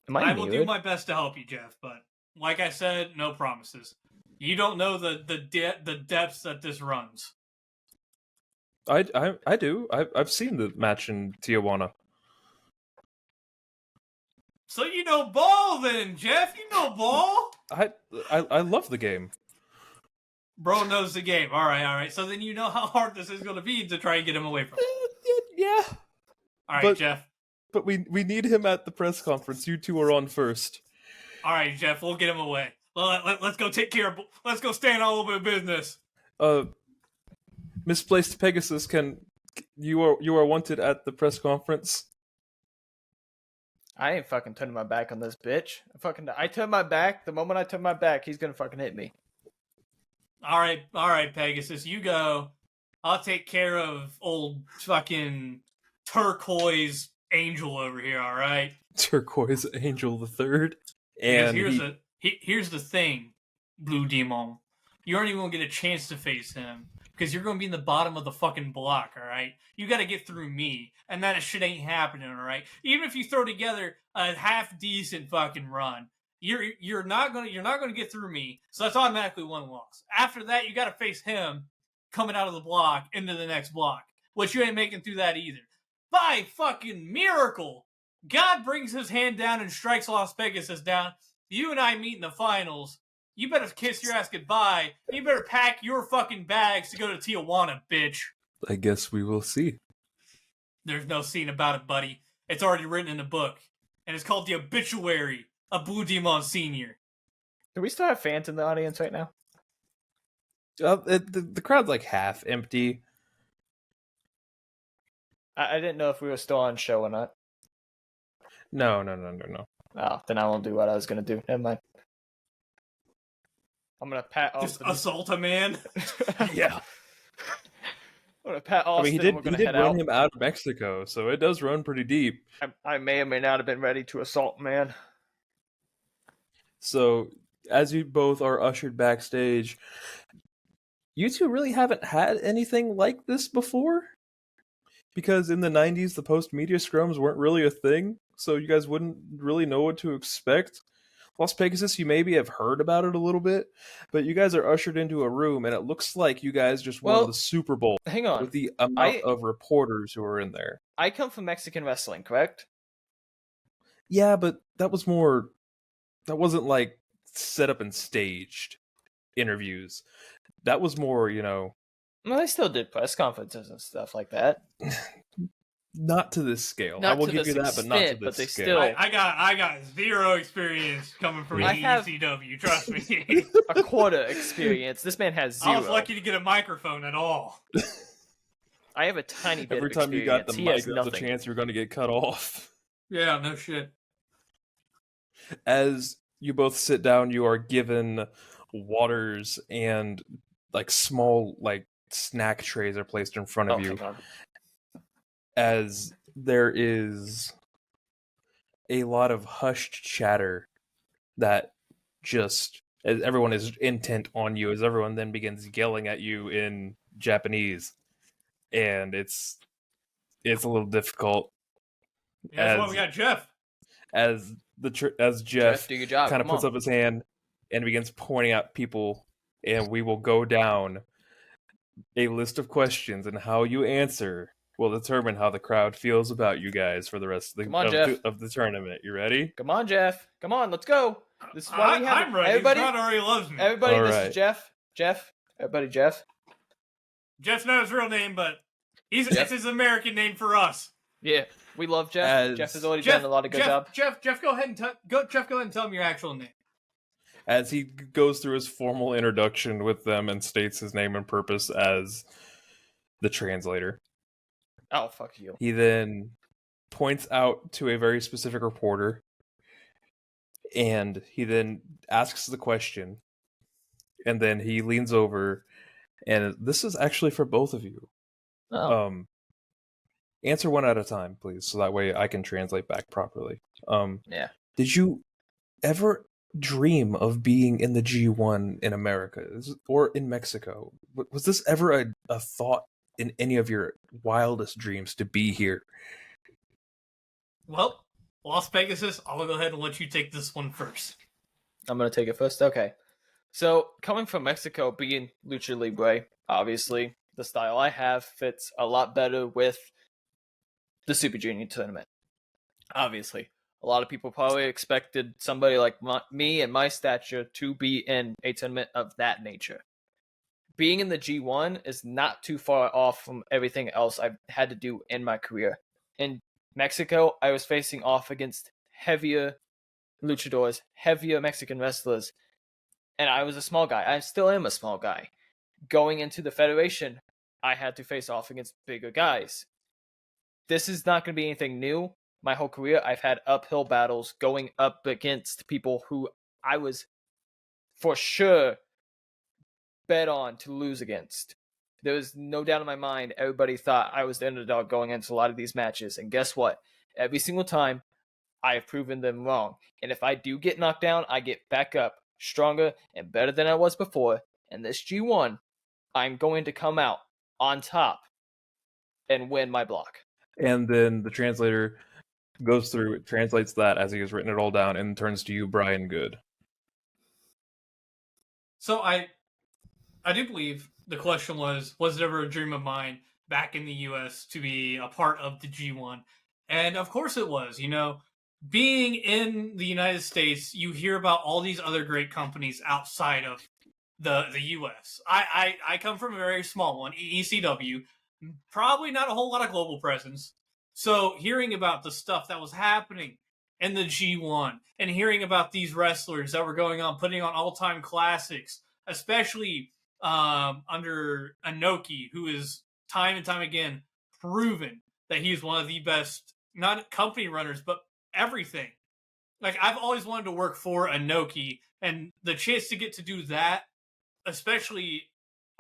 Am I I will do muted? my best to help you, Jeff, but like I said, no promises. You don't know the depths that this runs. I do. I've seen the match in Tijuana. So you know ball then, Jeff? You know ball? I love the game. Bro knows the game. All right. So then you know how hard this is going to be to try and get him away from it. Yeah. All right, But- Jeff. But we need him at the press conference. You two are on first. All right, Jeff. We'll get him away. Let's go take care of. Let's go stand all over business. Misplaced Pegasus, you are wanted at the press conference. I ain't fucking turning my back on this bitch. I turn my back. The moment I turn my back, he's gonna fucking hit me. All right, Pegasus. You go. I'll take care of old fucking turquoise angel over here. All right. Turquoise Angel the Third. Because And here's the thing, Blue Demon. You aren't even gonna get a chance to face him because you're gonna be in the bottom of the fucking block. All right. You got to get through me, and that shit ain't happening. All right. Even if you throw together a half decent fucking run, you're not gonna get through me. So that's automatically one loss. After that, you got to face him coming out of the block into the next block, which you ain't making through that either. By fucking miracle, God brings his hand down and strikes Las Pegasus down. You and I meet in the finals. You better kiss your ass goodbye. You better pack your fucking bags to go to Tijuana, bitch. I guess we will see. There's no scene about it, buddy. It's already written in the book. And it's called The Obituary of Blue Demon Sr. Do we still have fans in the audience right now? The crowd's like half empty. I didn't know if we were still on show or not. No. Oh, then I won't do what I was gonna do. Never mind. I'm gonna pat Just Austin. assault a man. Yeah. I'm gonna pat I Austin. mean, he and we're did gonna head run out. him out of Mexico, so it does run pretty deep. I may or may not have been ready to assault man. So, as you both are ushered backstage, you two really haven't had anything like this before? Because in the 90s, the post-media scrums weren't really a thing, so you guys wouldn't really know what to expect. Las Pegasus, you maybe have heard about it a little bit, but you guys are ushered into a room, and it looks like you guys just won Well, the Super Bowl Hang on. with the amount of reporters who are in there. I come from Mexican wrestling, correct? Yeah, but that wasn't like set up and staged interviews. That was more, Well, I still did press conferences and stuff like that. not to this scale. Not I will to give you this that, but not to extent, this but they scale. still- I got zero experience coming from I have- ECW. Trust me. A quarter experience. This man has 0. I was lucky to get a microphone at all. I have a tiny bit Every of time you got the experience. He mic, has there was a nothing. chance you were going to get cut off. Yeah, no shit. As you both sit down, you are given waters and like small snack trays are placed in front of Oh, you. thank God. As there is a lot of hushed chatter that just as everyone is intent on you, as everyone then begins yelling at you in Japanese, and it's a little difficult Yeah, that's why As- we got Jeff. as Jeff, Jeff do your job. kind of Come puts on. up his hand and begins pointing out people, and we will go down a list of questions, and how you answer will determine how the crowd feels about you guys for the rest of Come on, Jeff. the tournament. You ready? Come on, Jeff. Come on, let's go. This is why we have I'm ready. everybody. The crowd already loves me. Everybody, All this right. is Jeff. Jeff. Everybody, Jeff. Jeff's not his real name, but Jeff. it's his American name for us. Yeah, we love Jeff. As- Jeff has already Jeff, done a lot of good job. Jeff, go ahead and go ahead and tell him your actual name. As he goes through his formal introduction with them and states his name and purpose as the translator. Oh, fuck you. He then points out to a very specific reporter, and he then asks the question, and then he leans over, and this is actually for both of you. Oh, Answer one at a time, please, so that way I can translate back properly. yeah. Did you ever dream of being in the G1 in America or in Mexico? Was this ever a thought in any of your wildest dreams to be here? Well, Las Pegasus, I'll go ahead and let you take this one first. I'm gonna take it first. Okay. So coming from Mexico, being lucha libre, obviously the style I have fits a lot better with the Super Junior tournament. Obviously, A lot of people probably expected somebody like me and my stature to be in a tournament of that nature. Being in the G1 is not too far off from everything else I've had to do in my career. In Mexico, I was facing off against heavier luchadors, heavier Mexican wrestlers, and I was a small guy. I still am a small guy. Going into the Federation, I had to face off against bigger guys. This is not going to be anything new. My whole career, I've had uphill battles going up against people who I was for sure bet on to lose against. There was no doubt in my mind, everybody thought I was the underdog going into a lot of these matches. And guess what? Every single time, I have proven them wrong. And if I do get knocked down, I get back up stronger and better than I was before. And this G1, I'm going to come out on top and win my block. And then the translator goes through, translates that as he has written it all down, and turns to you, Brian Good. So I do believe the question was it ever a dream of mine back in the U.S. to be a part of the G1? And of course it was. You know, being in the United States, you hear about all these other great companies outside of the U.S. I come from a very small one, ECW, probably not a whole lot of global presence. So hearing about the stuff that was happening in the G1 and hearing about these wrestlers that were going on, putting on all-time classics, especially under Inoki, who is time and time again proven that he's one of the best, not company runners, but everything. Like, I've always wanted to work for Inoki, and the chance to get to do that, especially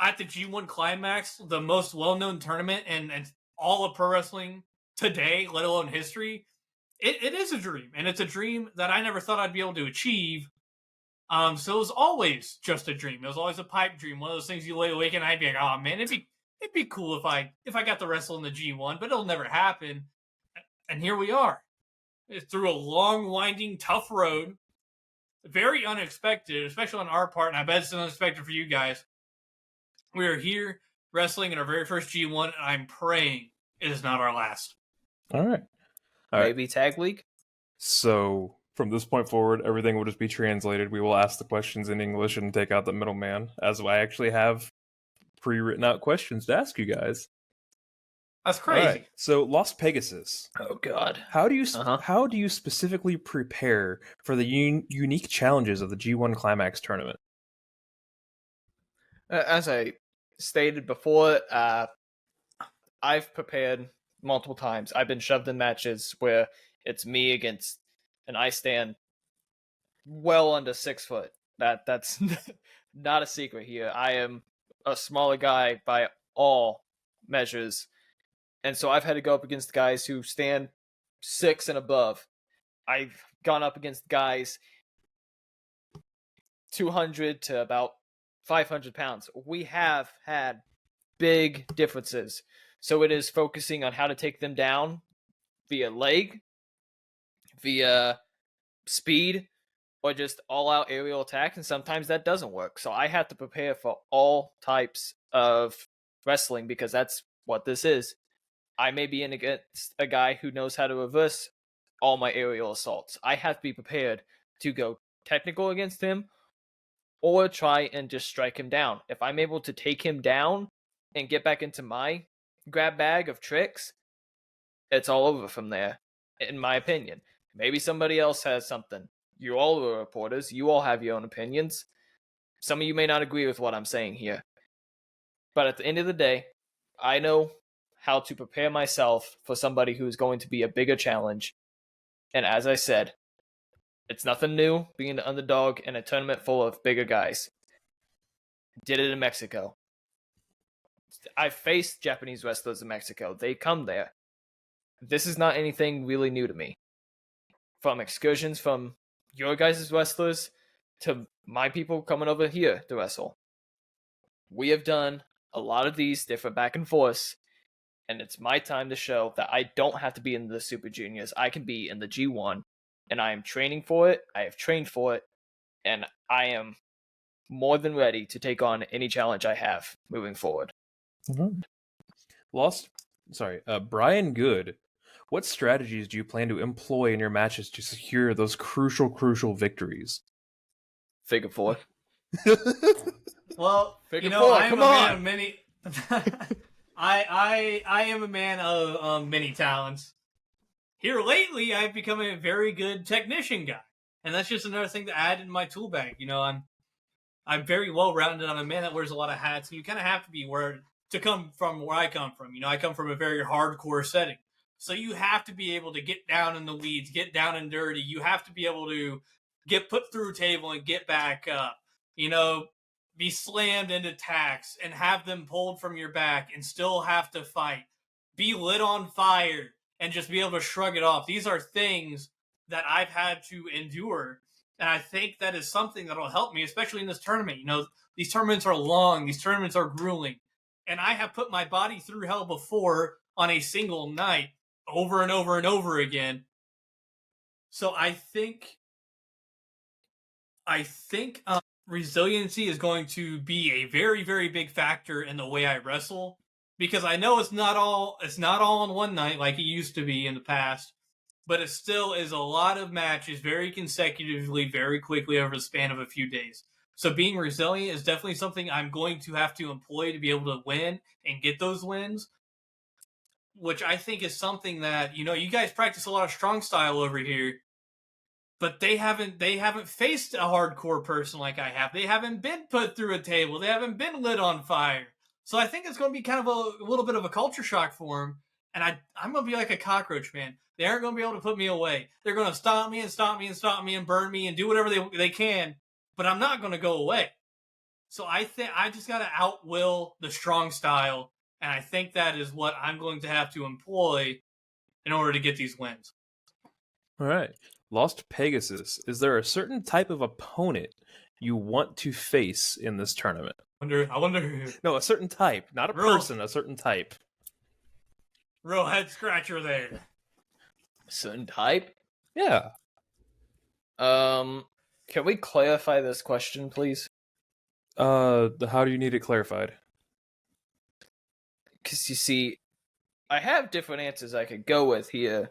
at the G1 Climax, the most well-known tournament and all of pro wrestling today, let alone history, it is a dream. And it's a dream that I never thought I'd be able to achieve. So it was always just a dream. It was always a pipe dream. One of those things you lay awake and I'd be like, oh man, it'd be cool if I got to wrestle in the G1, but it'll never happen. And here we are. It's through a long, winding, tough road. Very unexpected, especially on our part, and I bet it's unexpected for you guys. We are here wrestling in our very first G1, and I'm praying it is not our last. All right. Maybe Tag League? So from this point forward, everything will just be translated. We will ask the questions in English and take out the middleman, as I actually have pre-written out questions to ask you guys. That's crazy. Right. So Lost Pegasus. Oh God. How do you specifically prepare for the unique challenges of the G1 Climax tournament? As I stated before, I've prepared multiple times. I've been shoved in matches where it's me against an ice stand well under 6 foot. That's not a secret here. I am a smaller guy by all measures. And so I've had to go up against guys who stand 6 and above. I've gone up against guys 200 to about 500 pounds. We have had big differences. So it is focusing on how to take them down via leg, via speed, or just all-out aerial attack. And sometimes that doesn't work. So I have to prepare for all types of wrestling because that's what this is. I may be in against a guy who knows how to reverse all my aerial assaults. I have to be prepared to go technical against him or try and just strike him down. If I'm able to take him down and get back into my grab bag of tricks, it's all over from there, in my opinion. Maybe somebody else has something. You all are reporters. You all have your own opinions. Some of you may not agree with what I'm saying here. But at the end of the day, I know how to prepare myself for somebody who is going to be a bigger challenge. And as I said, it's nothing new being the underdog in a tournament full of bigger guys. Did it in Mexico. I've faced Japanese wrestlers in Mexico. They come there. This is not anything really new to me. From excursions from your guys' wrestlers to my people coming over here to wrestle. We have done a lot of these different back and forths. And it's my time to show that I don't have to be in the Super Juniors. I can be in the G1. And I am training for it. I have trained for it. And I am more than ready to take on any challenge I have moving forward. Brian Good, What strategies do you plan to employ in your matches to secure those crucial victories? Figure 4. Well, Figure you know, 4, I am come a man on! of many. I am a man of many talents. Here lately, I've become a very good technician guy, and that's just another thing to add in my tool bag. You know, I'm very well rounded. I'm a man that wears a lot of hats, and you kind of have to be to come from where I come from. You know, I come from a very hardcore setting, so you have to be able to get down in the weeds, get down and dirty. You have to be able to get put through a table and get back up. You know, be slammed into tacks and have them pulled from your back and still have to fight. Be lit on fire and just be able to shrug it off. These are things that I've had to endure. And I think that is something that will help me, especially in this tournament. You know, these tournaments are long, these tournaments are grueling. And I have put my body through hell before on a single night over and over and over again. So I think resiliency is going to be a very, very big factor in the way I wrestle, because I know it's not all in one night like it used to be in the past, but it still is a lot of matches very consecutively, very quickly over the span of a few days. So being resilient is definitely something I'm going to have to employ to be able to win and get those wins, which I think is something that, you know, you guys practice a lot of strong style over here, but they haven't faced a hardcore person like I have. They haven't been put through a table. They haven't been lit on fire. So I think it's going to be kind of a little bit of a culture shock for them. And I'm going to be like a cockroach, man. They aren't going to be able to put me away. They're going to stomp me and stomp me and stomp me and burn me and do whatever they can. But I'm not going to go away. So I think I just got to outwill the strong style. And I think that is what I'm going to have to employ in order to get these wins. All right. Lost Pegasus. Is there a certain type of opponent you want to face in this tournament? I wonder who. No, a certain type, not a person, a certain type. Real head scratcher there. Certain type? Yeah. Can we clarify this question, please? How do you need it clarified? Because you see, I have different answers I could go with here.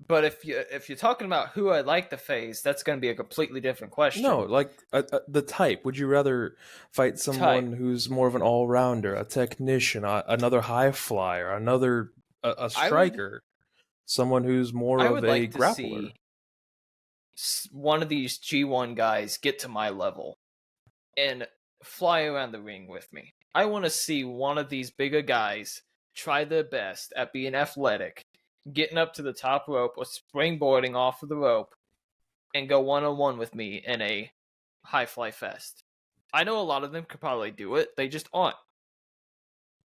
But if you're talking about who I'd like to face, that's going to be a completely different question. No, like the type. Would you rather fight someone who's more of an all-rounder, a technician, another high flyer, another a striker, someone who's more of a like grappler? See one of these G1 guys get to my level and fly around the ring with me. I want to see one of these bigger guys try their best at being athletic, getting up to the top rope or springboarding off of the rope and go one-on-one with me in a high fly fest. I know a lot of them could probably do it. They just aren't.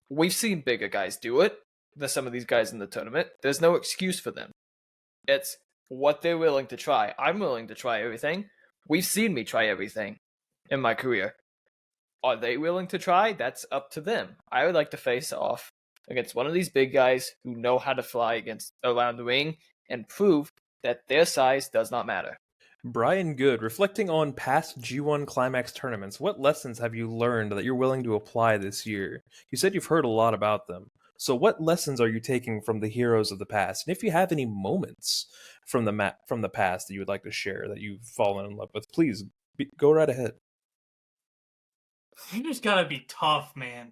We've seen bigger guys do it than some of these guys in the tournament. There's no excuse for them. It's what they're willing to try. I'm willing to try everything. We've seen me try everything in my career. Are they willing to try? That's up to them. I would like to face off against one of these big guys who know how to fly around the ring and prove that their size does not matter. Brian Good, reflecting on past G1 Climax tournaments, what lessons have you learned that you're willing to apply this year? You said you've heard a lot about them. So what lessons are you taking from the heroes of the past? And if you have any moments from the past that you would like to share that you've fallen in love with, please go right ahead. You just gotta be tough, man.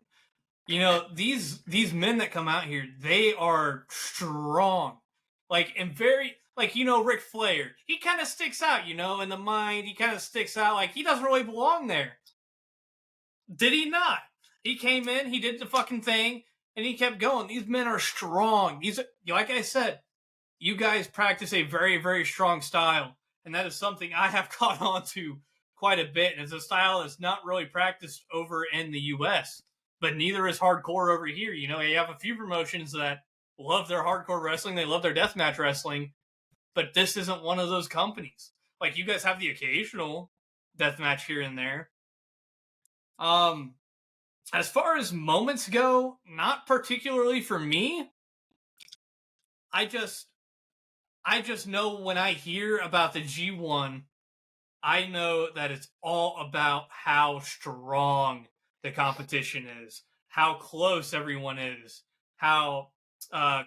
You know, these men that come out here, they are strong. Like, and very, like, you know, Ric Flair, he kind of sticks out, you know, in the mind. He kind of sticks out. Like, he doesn't really belong there. Did he not? He came in, he did the fucking thing, and he kept going. These men are strong. These, like I said, you guys practice a very, very strong style. And that is something I have caught on to quite a bit. And it's a style that's not really practiced over in the U.S., but neither is hardcore over here. You know, you have a few promotions that love their hardcore wrestling. They love their deathmatch wrestling, but this isn't one of those companies. Like, you guys have the occasional deathmatch here and there. As far as moments go, not particularly for me. I just know when I hear about the G1, I know that it's all about how strong the competition is, how close everyone is, how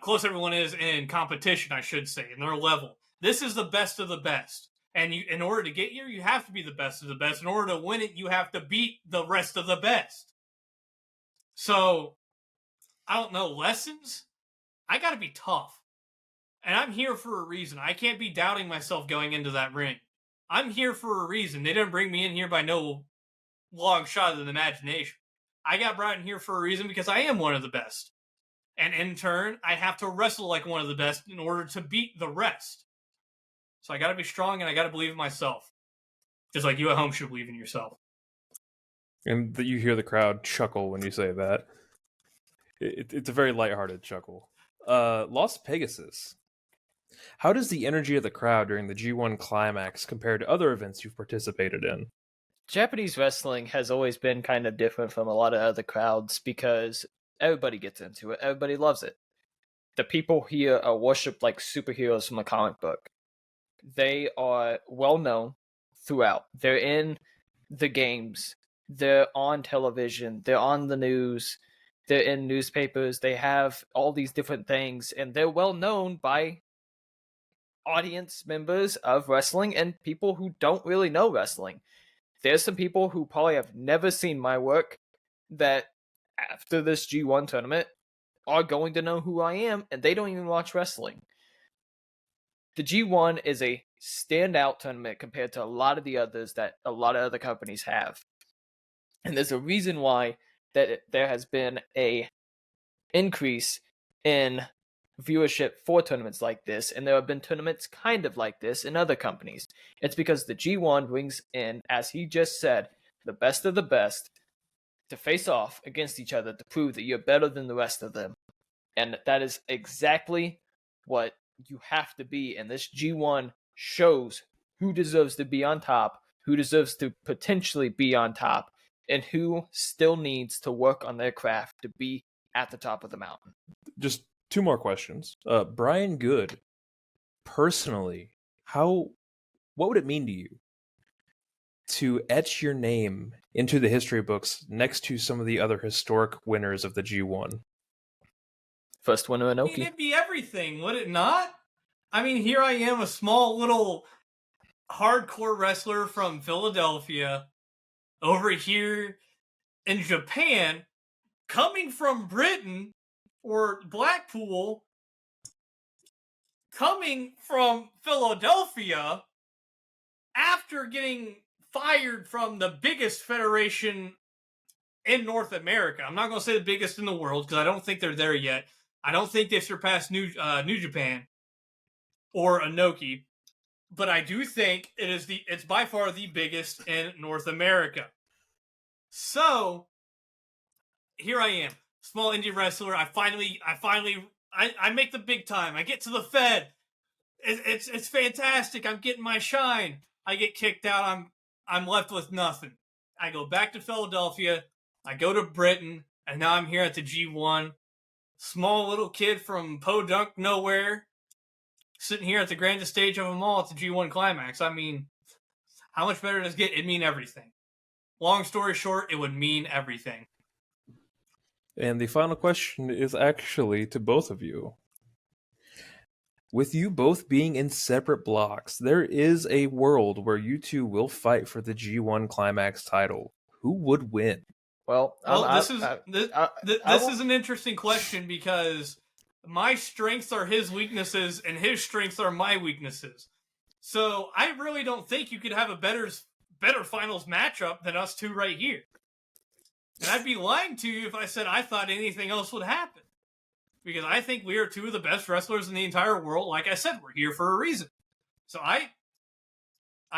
close everyone is in competition, I should say, in their level. This is the best of the best. And in order to get here, you have to be the best of the best. In order to win it, you have to beat the rest of the best. So, I don't know, lessons? I gotta be tough. And I'm here for a reason. I can't be doubting myself going into that ring. I'm here for a reason. They didn't bring me in here by no long shot of the imagination. I got brought in here for a reason because I am one of the best. And in turn, I have to wrestle like one of the best in order to beat the rest. So I gotta be strong and I gotta believe in myself. Just like you at home should believe in yourself. And you hear the crowd chuckle when you say that. It's a very lighthearted chuckle. Lost Pegasus. How does the energy of the crowd during the G1 Climax compare to other events you've participated in? Japanese wrestling has always been kind of different from a lot of other crowds because everybody gets into it. Everybody loves it. The people here are worshipped like superheroes from a comic book. They are well known throughout. They're in the games. They're on television. They're on the news. They're in newspapers. They have all these different things, and they're well known by audience members of wrestling and people who don't really know wrestling. There's some people who probably have never seen my work that after this G1 tournament are going to know who I am, and they don't even watch wrestling. The G1 is a standout tournament compared to a lot of the others that a lot of other companies have. And there's a reason why that there has been a increase in viewership for tournaments like this, and there have been tournaments kind of like this in other companies. It's because the G1 brings in, as he just said, the best of the best to face off against each other to prove that you're better than the rest of them. And that is exactly what you have to be, and this G1 shows who deserves to be on top, who deserves to potentially be on top, and who still needs to work on their craft to be at the top of the mountain. Just two more questions. Brian Good, personally, what would it mean to you to etch your name into the history books next to some of the other historic winners of the G1? First winner in I mean, Oki. it'd be everything, would it not? I mean, here I am, a small little hardcore wrestler from Philadelphia, over here in Japan, coming from Britain or Blackpool, coming from Philadelphia after getting fired from the biggest federation in North America. I'm not going to say the biggest in the world because I don't think they're there yet. I don't think they've surpassed New Japan or Inoki, but I do think it's by far the biggest in North America. So here I am, small indie wrestler. I finally make the big time. I get to the Fed. It's fantastic. I'm getting my shine. I get kicked out. I'm left with nothing. I go back to Philadelphia. I go to Britain, and now I'm here at the G1. Small little kid from Podunk nowhere, sitting here at the grandest stage of them all at the G1 Climax. I mean, how much better does it get? It'd mean everything. Long story short, it would mean everything. And the final question is actually to both of you. With you both being in separate blocks, there is a world where you two will fight for the G1 Climax title. Who would win? Well, this is an interesting question because my strengths are his weaknesses and his strengths are my weaknesses. So I really don't think you could have a better finals matchup than us two right here. And I'd be lying to you if I said I thought anything else would happen. Because I think we are two of the best wrestlers in the entire world. Like I said, we're here for a reason. So I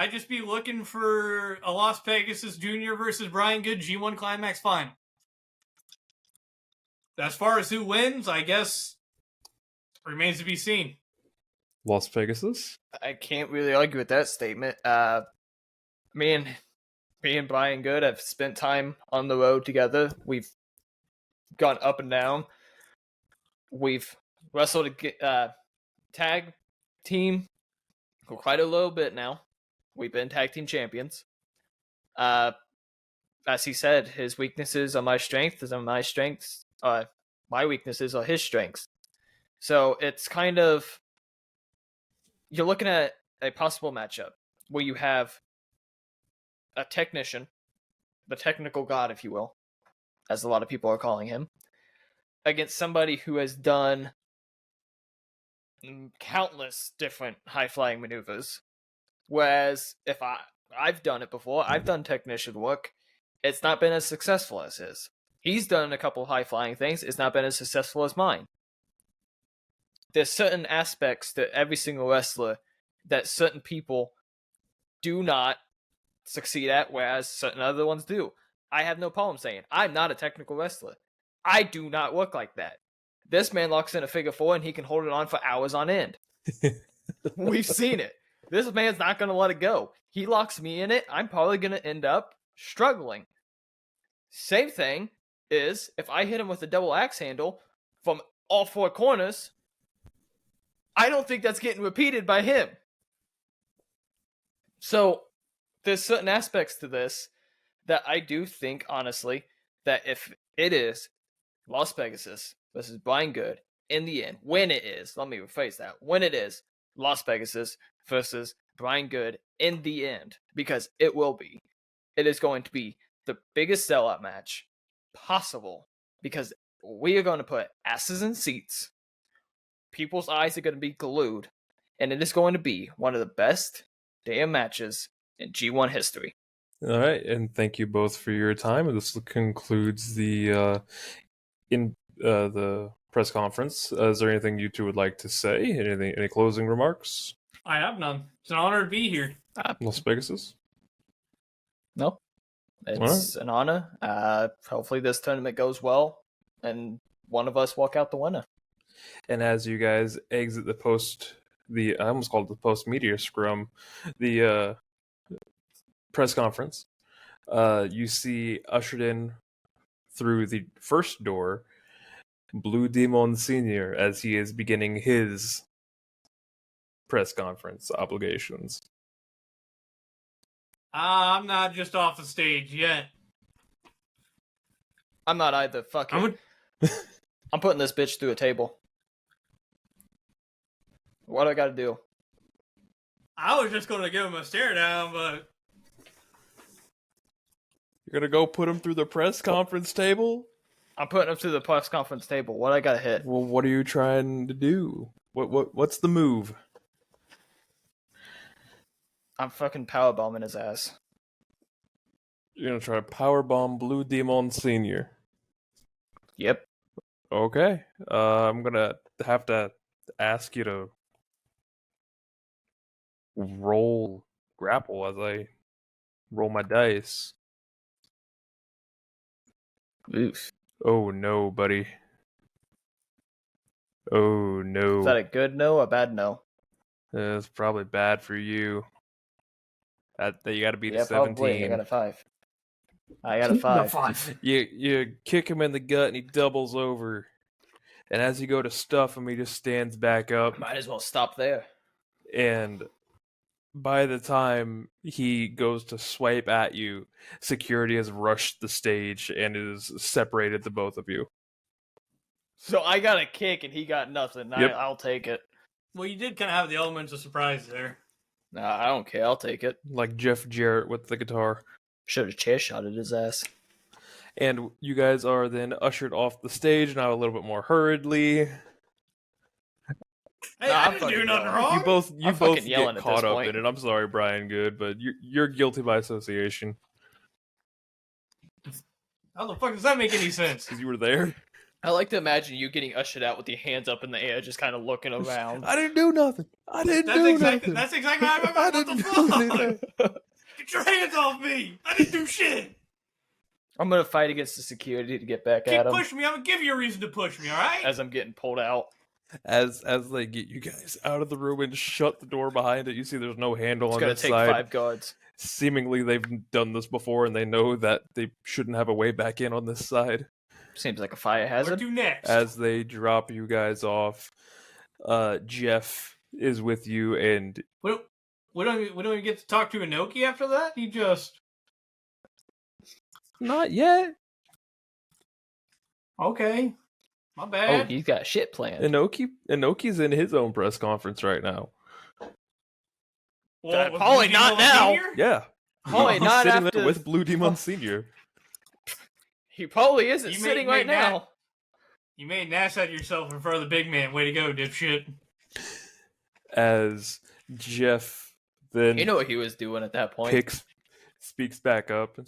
just be looking for a Las Pegasus Jr. versus Brian Good G1 Climax final. As far as who wins, I guess remains to be seen. Las Pegasus? I can't really argue with that statement. Me and Brian Good have spent time on the road together. We've gone up and down. We've wrestled a tag team for quite a little bit now. We've been tag team champions. As he said, his weaknesses are my strengths, and my strengths are my weaknesses are his strengths. So it's kind of, you're looking at a possible matchup where you have a technician, the technical god, if you will, as a lot of people are calling him, against somebody who has done countless different high-flying maneuvers. Whereas if I've done it before, I've done technician work, it's not been as successful as his. He's done a couple high-flying things, it's not been as successful as mine. There's certain aspects to every single wrestler that certain people do not succeed at, whereas certain other ones do. I have no problem saying I'm not a technical wrestler. I do not work like that. This man locks in a figure four and he can hold it on for hours on end. We've seen it. This man's not going to let it go. He locks me in it, I'm probably going to end up struggling. Same thing is if I hit him with a double axe handle from all four corners, I don't think that's getting repeated by him. So there's certain aspects to this that I do think, honestly, that if it is Las Pegasus versus Brian Good in the end, when it is, let me rephrase that, when it is Las Pegasus versus Brian Good in the end, because it will be, it is going to be the biggest sellout match possible, because we are going to put asses in seats, people's eyes are going to be glued, and it is going to be one of the best damn matches in G1 history. All right, and thank you both for your time. This concludes the press conference. Is there anything you two would like to say? Any closing remarks? I have none. It's an honor to be here. Las Pegasus? No, it's an honor. Hopefully this tournament goes well, and one of us walk out the winner. And as you guys exit I almost called it the post-media scrum, the press conference, you see ushered in through the first door, Blue Demon Sr., as he is beginning his press conference obligations. I'm not just off the stage yet. I'm not either. Fuck it. I'm putting this bitch through a table. What do I gotta do? I was just going to give him a stare down, but... You're gonna go put him through the press conference table? I'm putting him through the press conference table. What do I gotta hit? Well, what are you trying to do? What's the move? I'm fucking powerbombing his ass. You're gonna try to powerbomb Blue Demon Sr. Yep. Okay. I'm gonna have to ask you to roll grapple as I roll my dice. Oof. Oh no, buddy. Oh no. Is that a good no or a bad no? That's probably bad for you. That you got to beat a 17. Probably. I got a 5. I got a 5. You kick him in the gut and he doubles over. And as you go to stuff him, he just stands back up. Might as well stop there. And by the time he goes to swipe at you, security has rushed the stage and is separated the both of you. So I got a kick and he got nothing. Yep. I'll take it. Well, you did kind of have the elements of surprise there. Nah, I don't care. I'll take it. Like Jeff Jarrett with the guitar. Should have chair shotted his ass. And you guys are then ushered off the stage now a little bit more hurriedly. Hey, I didn't do nothing wrong. You both yelling get at caught this up point. in it. I'm sorry, Brian Good, but you're guilty by association. How the fuck does that make any sense? Because you were there. I like to imagine you getting ushered out with your hands up in the air, just kind of looking around. I didn't do nothing. Nothing. That's exactly how I I didn't do anything. Get your hands off me! I didn't do shit! I'm gonna fight against the security to get back Keep at him pushing me, I'm gonna give you a reason to push me, alright? as I'm getting pulled out. As they get you guys out of the room and shut the door behind it, you see there's no handle It's on gonna this take side. 5 guards. Seemingly they've done this before and they know that they shouldn't have a way back in on this side. Seems like a fire What hazard. do next? As they drop you guys off, Jeff is with you, and We don't even get to talk to Inoki after that? He just... not yet. Okay. My Oh, bad. he's got shit planned. Inoki's in his own press conference right now. Well, with probably Blue not Demon now. Senior? Yeah. Probably He's not sitting after there with Blue Demon Senior. He probably isn't You sitting made right that- now. You made an ass out of yourself in front of the big man. Way to go, dipshit. As Jeff then You know what he was doing at that point. speaks back up.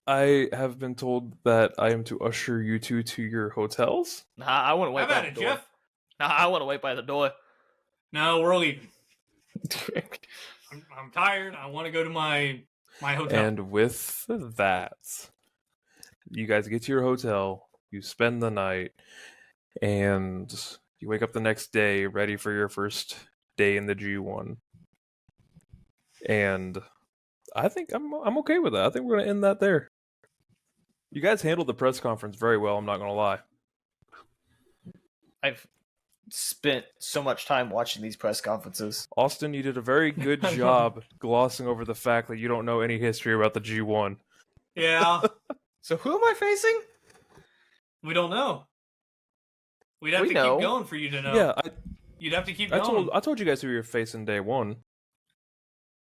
I have been told that I am to usher you two to your hotels. Nah, I want to How wait by about the it, door. Jeff? Nah, I want to wait by the door. No, we're leaving. I'm tired. I want to go to my hotel. And with that, you guys get to your hotel, you spend the night, and you wake up the next day ready for your first day in the G1. And I think I'm okay with that. I think we're gonna end that there. You guys handled the press conference very well, I'm not gonna lie. I've spent so much time watching these press conferences. Austin, you did a very good job glossing over the fact that you don't know any history about the G1. Yeah, So who am I facing? we don't know. We'd have We to know. keep going for you to know. Yeah, You'd have to keep I going. told you guys who you were facing day one.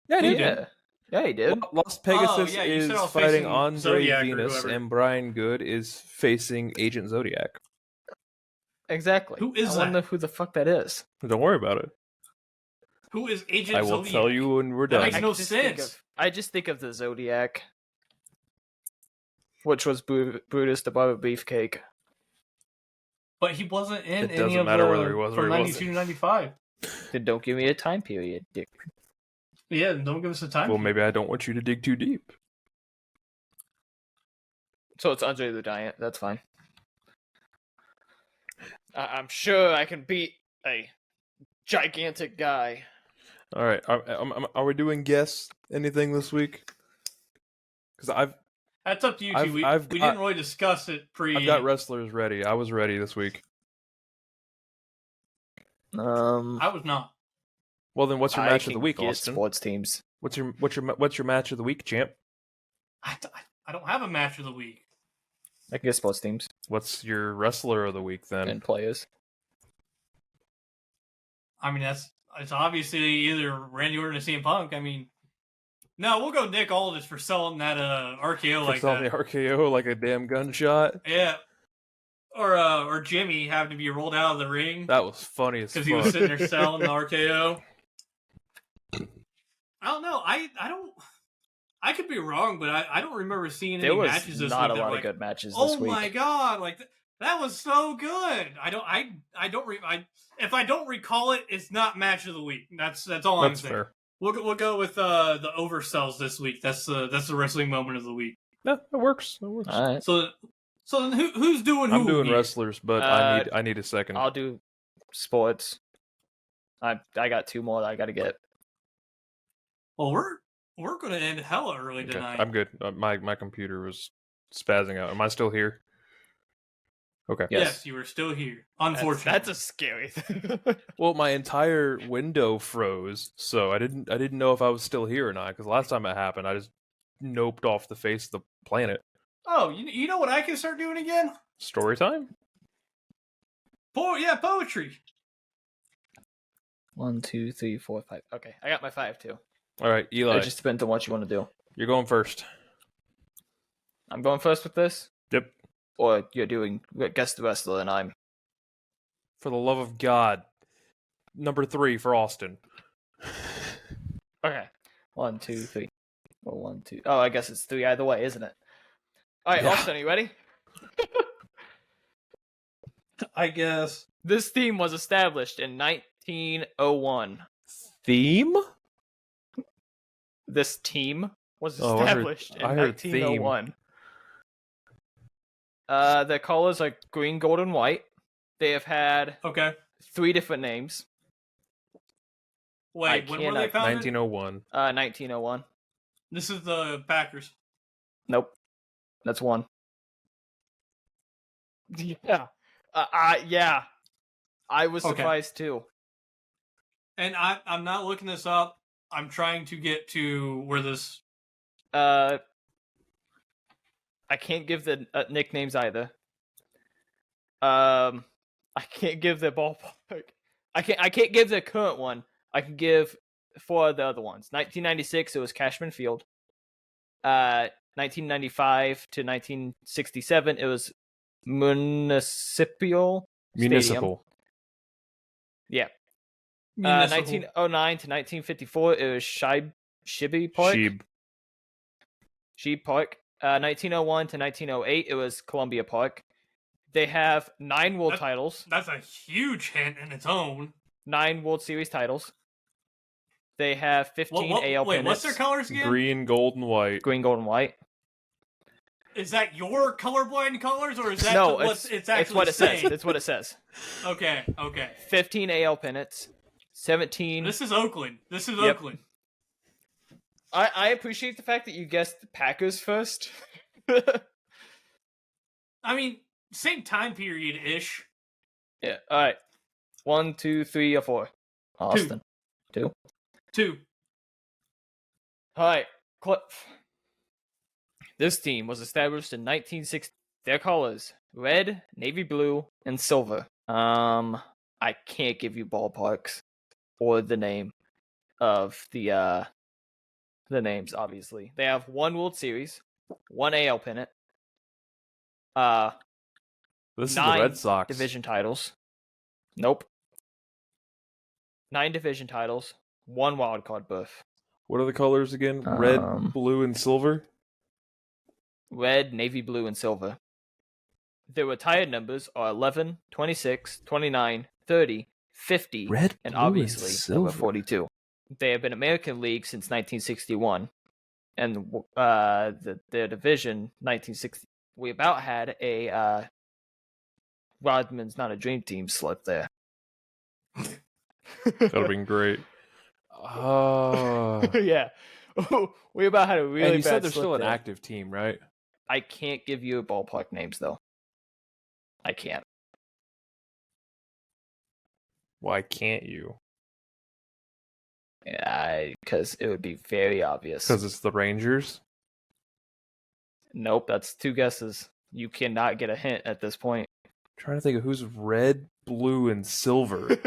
Yeah, You you did. did. Yeah, he did. Lost Pegasus yeah, you is said I was fighting facing Andre Zodiac or Venus, whoever. and Brian Good is facing Agent Zodiac. Exactly. Who is I wonder that? who the fuck that is. Don't worry about it. Who is Agent I will Zodiac? tell you when we're That done. makes no just think sense. I just think of the Zodiac, which was Brutus the Barber Beefcake. But he wasn't in It any doesn't of matter the whether he was or from he 92 wasn't. to 95. Then don't give me a time period, dick. Yeah, don't give us a time. Well, maybe I don't want you to dig too deep. So it's Andre the Giant. That's fine. I'm sure I can beat a gigantic guy. All right, are we doing guess anything this week? Because That's up to you I've- two. We I've didn't got- really discuss it pre. I've got wrestlers ready. I was ready this week. I was not. Well, then what's your I match of the can week, get Austin? sports teams. What's your match of the week, champ? I don't have a match of the week. I can get sports teams What's your wrestler of the week then? and players. I mean, it's obviously either Randy Orton or CM Punk. I mean, no, we'll go Nick Aldis for selling that RKO For like selling that. the RKO like a damn gunshot. Yeah. Or Jimmy having to be rolled out of the ring That was funny as fuck. because he was sitting there selling the RKO. I don't know. I don't. I could be wrong, but I don't remember seeing There any was matches this not week. a that lot were of like, good matches oh this week. my god! Like that was so good. If I don't recall it, it's not match of the week. That's all I'm That's saying. fair. We'll go with the oversells this week. That's the wrestling moment of the week. Yeah, that works. That works. All right. So then who's doing who? I'm doing here? wrestlers, but I need a second. I'll do sports. I got two more that I got to get. Well, we're gonna end hella early Okay, tonight. I'm good. My computer was spazzing out. Am I still here? Okay. Yes, you are still here. Unfortunately, That's a scary thing. Well, my entire window froze, so I didn't know if I was still here or not. Because last time it happened, I just noped off the face of the planet. Oh, you know what I can start doing again? Story time. Poetry. 1, 2, 3, 4, 5. Okay, I got my 5 too. All right, Eli, It just depends on what you want to do. you're going first. I'm going first with this, Yep. or you're doing guess the wrestler, and I'm. For the love of God, number 3 for Austin. Okay. 1, 2, 3. Or 1, 2. Oh, I guess it's 3 either way, isn't it? All right, Yeah. Austin, are you ready? I guess. This team was established in 1901. Theme? This team was Oh, I heard- established in I heard theme. 1901. Their colors are green, gold, and white. They have had Okay. 3 different names. Wait, when were they cannot- founded? 1901. 1901. This is the Packers. Nope. That's 1. Yeah. Yeah. I was Okay. surprised too. And I'm not looking this up. I'm trying to get to where this. I can't give the nicknames either. I can't give the ballpark. I can't give the current one. I can give 4 of the other ones. 1996, it was Cashman Field. 1995 to 1967, it was Municipal Stadium. Municipal. Yeah. Municipal. 1909 to 1954, it was Shibby Park. Sheep Park. 1901 to 1908, it was Columbia Park. They have 9 world titles. That's a huge hint in its own. 9 World Series titles. They have 15 AL Wait, pennants. what's their colors again? Green, gold, and white. Green, gold, and white. Is that your colorblind colors, or is that No, what it's actually it's what it saying? says. It's what it says. Okay. 15 AL pennants. 17. This is Oakland. Yep. Oakland. I appreciate the fact that you guessed the Packers first. I mean, same time period ish. Yeah. All right. 1, 2, 3, or 4. Austin. 2. 2. All right. This team was established in 1960. Their colors: red, navy blue, and silver. I can't give you ballparks or the name of the names. Obviously, they have 1 World Series, 1 AL pennant. This is the 9 Red Sox. division titles. Nope. 9 division titles, 1 wild card berth. What are the colors again? Red, blue, and silver? Red, navy blue, and silver. Their retired numbers are 11, 26, 29, 30, 50, Red, and blue, obviously and number silver. 42. They have been American League since 1961, and their division 1960. We about had a Rodman's Not a Dream Team slip there. That would have been great. Oh. Yeah, we about had a really. And you bad said they're slip still an there. active team, right? I can't give you ballpark names though. I can't. Why can't you? Yeah, because it would be very obvious. Because it's the Rangers? Nope, that's 2 guesses. You cannot get a hint at this point. Trying to think of who's red, blue, and silver.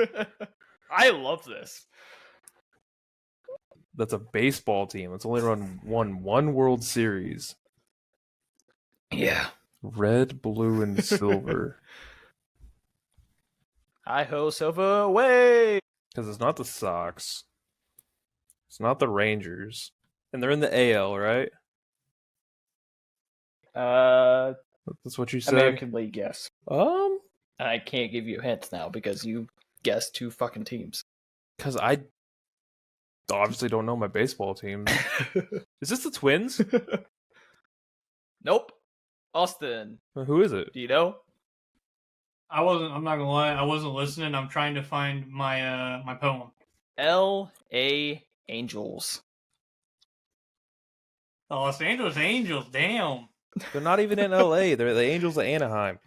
I love this. That's a baseball team. It's only won 1 World Series. Yeah. Red, blue, and silver. Hi-ho, silver away! Because it's not the Sox. It's not the Rangers. And they're in the AL, right? That's what you said? American League, yes. Um, And I can't give you hints now because you guessed 2 fucking teams. because I obviously don't know my baseball team. Is this the Twins? Nope. Austin, Who is it? do you know? I'm not gonna lie, I wasn't listening. I'm trying to find my my poem. L.A. Angels. The Los Angeles Angels, damn. They're not even in LA. They're the Angels of Anaheim.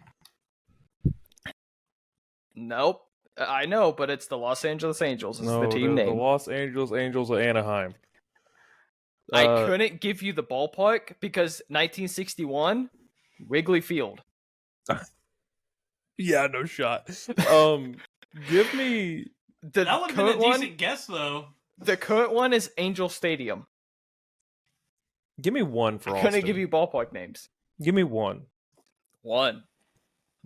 Nope. I know, but it's the Los Angeles Angels. It's the team they're name. The Los Angeles Angels of Anaheim. I couldn't give you the ballpark because 1961, Wrigley Field. Yeah, no shot. Give me The That would have been a current one. decent guess, though. The current one is Angel Stadium. one for I Austin. couldn't give you ballpark names. Give me one. 1.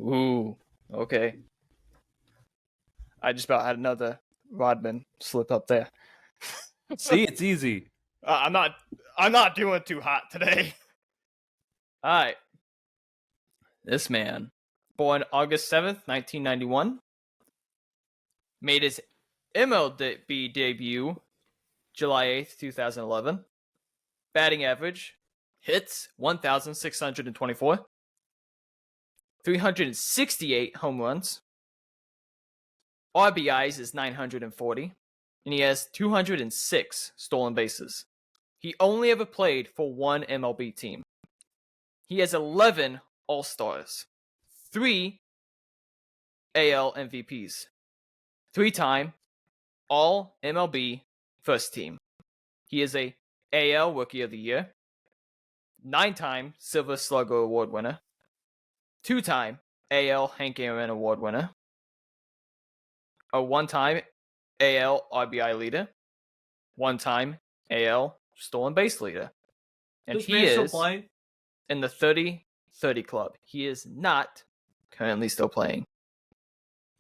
Ooh. Okay. I just about had another Rodman slip up there. See, it's easy. I'm not doing too hot today. All right. This man, born August 7th, 1991, made his MLB debut July 8th, 2011. Batting average, hits 1,624, 368 home runs. RBIs is 940, and he has 206 stolen bases. He only ever played for 1 MLB team. He has 11 All-Stars, 3 AL MVPs, 3-time All-MLB First Team. He is a AL Rookie of the Year, 9-time Silver Slugger Award winner, 2-time AL Hank Aaron Award winner, a one-time AL RBI leader, one-time AL stolen base leader. And This he man's still is playing. in the 30-30 club. He is not currently still playing.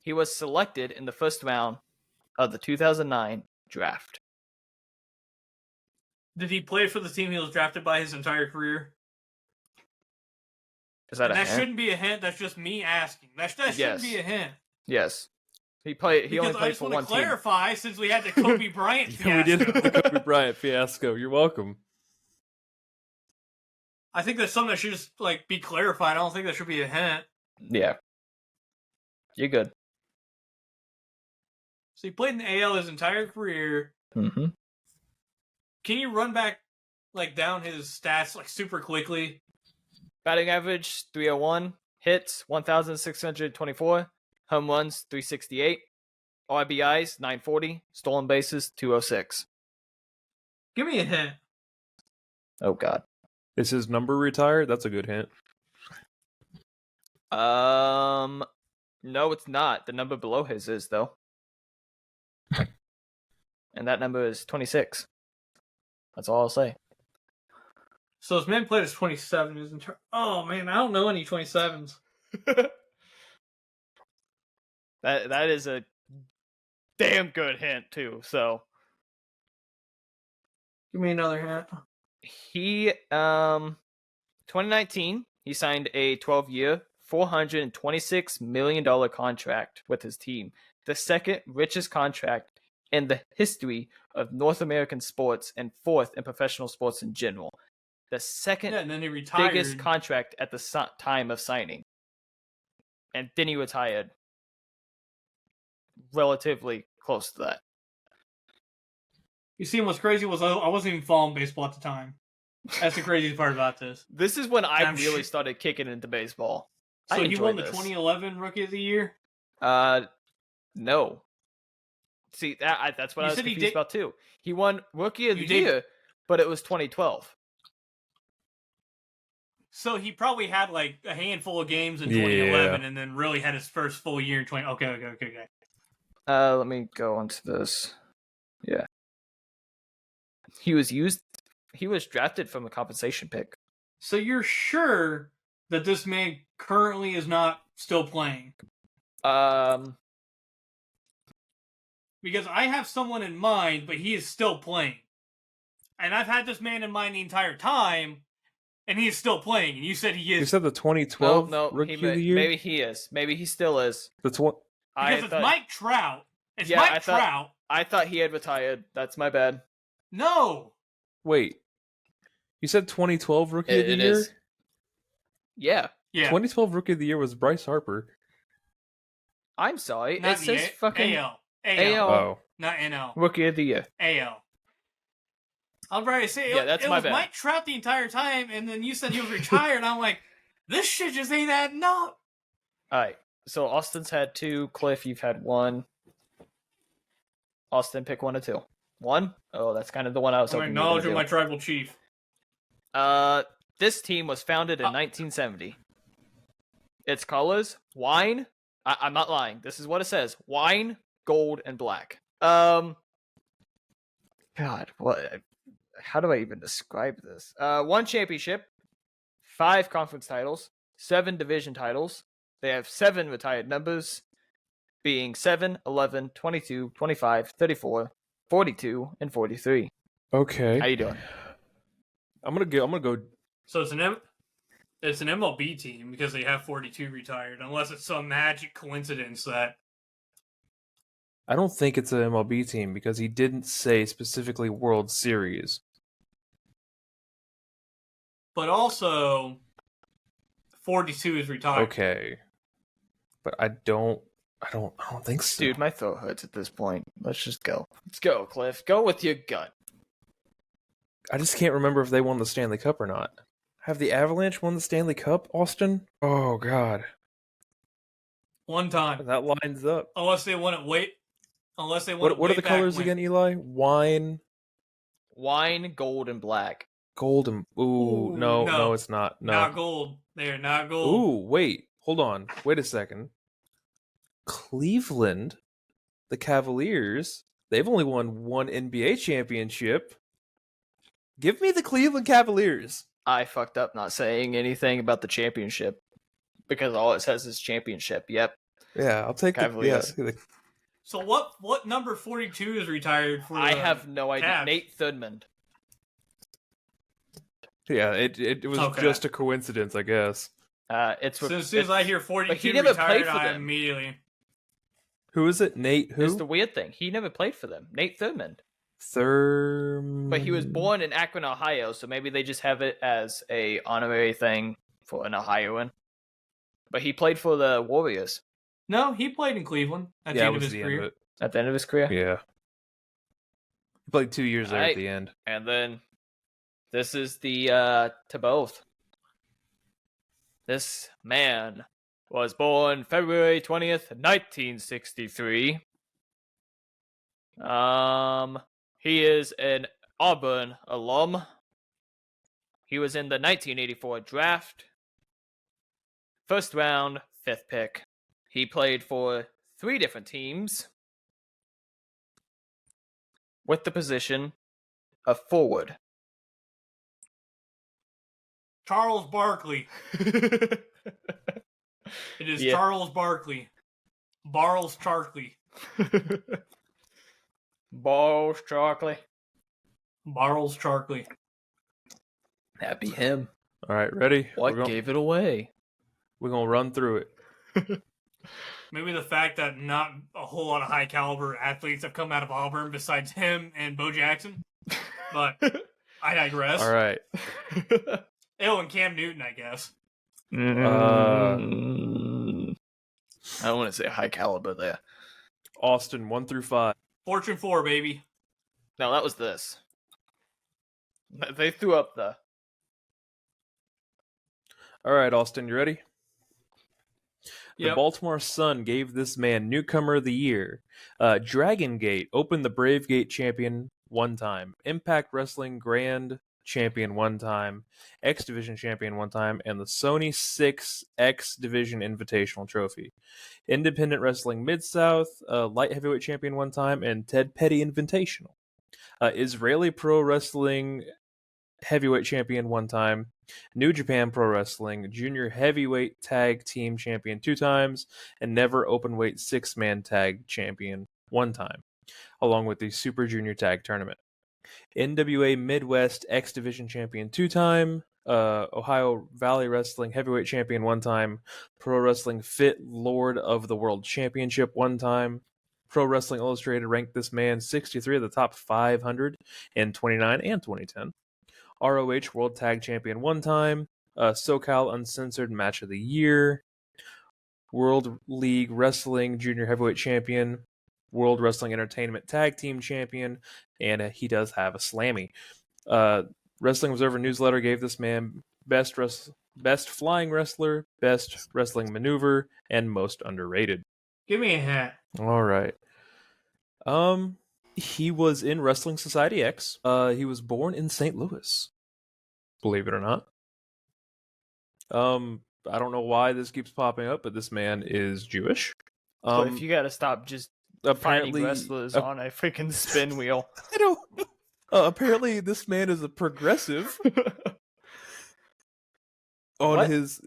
He was selected in the first round of the 2009 draft. Did he play for the team he was drafted by his entire career? Is that And a that hint? shouldn't be a hint. That's just me asking. That shouldn't Yes. be a hint. Yes. He only Because I played just for want one to team. clarify, since we had the Kobe Bryant fiasco. Yeah, we did have the Kobe Bryant fiasco. You're welcome. I think that's something that should just be clarified. I don't think that should be a hint. Yeah. You're good. So he played in the AL his entire career. Mm-hmm. Can you run back down his stats super quickly? Batting average 301, hits 1,624, home runs 368, RBIs 940, stolen bases 206. Give me a hint. Oh God. Is his number retired? That's a good hint. No, it's not. The number below his is though, and that number is 26. That's all I'll say. So his man played as 27. Oh man, I don't know any 27s. That is a damn good hint too. So Give me another hint. he 2019 he signed a 12-year, $426 million contract with his team, the second richest contract in the history of North American sports and fourth in professional sports in general. The second Yeah, and then he retired. biggest contract at the time of signing. And then he retired relatively close to that. You see, what's crazy was I wasn't even following baseball at the time. That's the craziest part about this. This is when I I'm really sure- started kicking into baseball. So I he enjoy won the this. 2011 Rookie of the Year? No. See, that's what You I was said he confused did- about too. He won Rookie of the You did- Year, but it was 2012. So he probably had a handful of games in Yeah. 2011 and then really had his first full year in 20... Okay. Let me go into this. Yeah. He was drafted from a compensation pick. So you're sure that this man currently is not still playing? Because I have someone in mind, but he is still playing. And I've had this man in mind the entire time, and he is still playing. And you said he You is. said the 2012 no, Rookie of the Year? maybe he is. Maybe he still is. That's Because it's Mike Trout. It's Yeah, Mike Trout. I thought he had retired. That's my bad. No. Wait. You said 2012 Rookie of the It Year? is. Yeah. Yeah. 2012 Rookie of the Year was Bryce Harper. I'm sorry. Not It says fucking AL. AL. Oh. Not NL. Rookie of the Year. AL. I'm ready to say Yeah, that's it my was bad. Mike Trout the entire time, and then you said he was retired, and I'm like, this shit just ain't adding up. All right. So Austin's had 2. Cliff, you've had 1. Austin, pick 1 or 2. 1? Oh, that's kind of the one I was I'm hoping you were acknowledging my gonna tribal chief. do. This team was founded in Oh. 1970. Its colors: wine. I'm not lying. This is what it says: wine, gold, and black. God, what? How do I even describe this? 1 championship, 5 conference titles, 7 division titles. They have 7 retired numbers, being 7, 11, 22, 25, 34, 42, and 43. Okay. How you doing? I'm gonna go. So it's an MLB team because they have 42 retired, unless it's some magic coincidence that. I don't think it's an MLB team because he didn't say specifically World Series. But also, 42 is retired. Okay. But I don't think so. Dude, my throat hurts at this point. Let's just go. Let's go, Cliff. Go with your gut. I just can't remember if they won the Stanley Cup or not. Have the Avalanche won the Stanley Cup, Austin? Oh God. One time. That lines up. Unless they won it Unless they won it What way are the back colors when. again, Eli? Wine, Wine, gold, and black. gold, and Ooh, no, no. it's not. No. Not gold. They are not gold. Ooh, wait. hold on. Wait a second. Cleveland, the Cavaliers, they've only won one NBA championship. Give me the Cleveland Cavaliers. I fucked up not saying anything about the championship because all it says is championship. Yep. Yeah, I'll take Cavaliers. the So what number 42 is retired for? I have no idea. Cavs? Nate Thurmond. yeah. It was Okay. just a coincidence, I guess. It's So as soon as I hear 42 he never played retired, for I them. immediately. Who is it? Nate? Who? It's the weird thing. He never played for them. Nate Thurmond. But he was Mm. born in Akron, Ohio, so maybe they just have it as a honorary thing for an Ohioan. But he played for the Warriors No, he played in Cleveland at the Yeah, it end of was his the end career. of it. at the end of his career. Yeah. He played 2 years there Alright. at the end. And then this is the to both. This man was born February 20th, 1963. He is an Auburn alum. He was in the 1984 draft. First round, 5th pick. He played for 3 different teams with the position of forward. Charles Barkley. It is Yeah. Charles Barkley. Barles Charkley. Balls chocolate. Barles Charkley. That'd be him. All right, ready? What gave it away? We're gonna run through it. Maybe the fact that not a whole lot of high caliber athletes have come out of Auburn besides him and Bo Jackson. But I digress. All right. Oh, and Cam Newton, I guess. I don't want to say high caliber there. Austin, 1 through 5. Fortune 4, baby. No, that was this. They threw up the. All right, Austin, you ready? The Yep. Baltimore Sun gave this man Newcomer of the Year. Dragon Gate opened the Brave Gate champion 1 time. Impact Wrestling Grand champion 1 time. X Division champion 1 time. And the Sony 6 X Division Invitational Trophy. Independent Wrestling Mid-South, Light Heavyweight champion 1 time. And Ted Petty Invitational. Israeli Pro Wrestling Heavyweight champion 1 time. New Japan Pro Wrestling Junior Heavyweight Tag Team Champion 2 times, and Never Openweight 6-Man Tag Champion 1 time, along with the Super Junior Tag Tournament. NWA Midwest X Division Champion 2 time, Ohio Valley Wrestling Heavyweight Champion 1 time, Pro Wrestling Fit Lord of the World Championship 1 time. Pro Wrestling Illustrated ranked this man 63 of the top 500 in 29 and 2010. ROH World Tag Champion 1 time, SoCal Uncensored Match of the Year, World League Wrestling Junior Heavyweight Champion, World Wrestling Entertainment Tag Team Champion, and he does have a Slammy. Wrestling Observer Newsletter gave this man Best Flying Wrestler, Best Wrestling Maneuver, and Most Underrated. Give me a hat. All right. He was in Wrestling Society X. He was born in St. Louis. Believe it or not. I don't know why this keeps popping up, but this man is Jewish. But if you gotta stop just finding apparently wrestlers on a freaking spin wheel. I don't know. Apparently this man is a progressive on What? his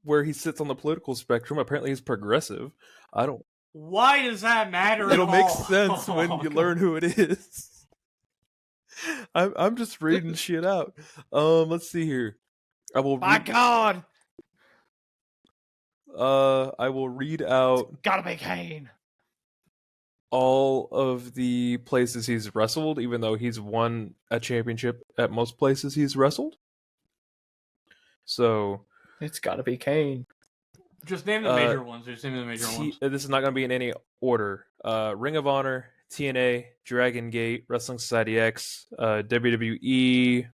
where he sits on the political spectrum. Apparently he's progressive. I don't Why does that matter It'll at make all? sense when you learn who it is. I'm just reading shit out. Let's see here. I will My God, I will read out gotta be Kane. all of the places he's wrestled, even though he's won a championship at most places he's wrestled. So It's gotta be Kane. Just name the major ones. Just name the major ones. this is not going to be in any order. Ring of Honor, TNA, Dragon Gate, Wrestling Society X, WWE,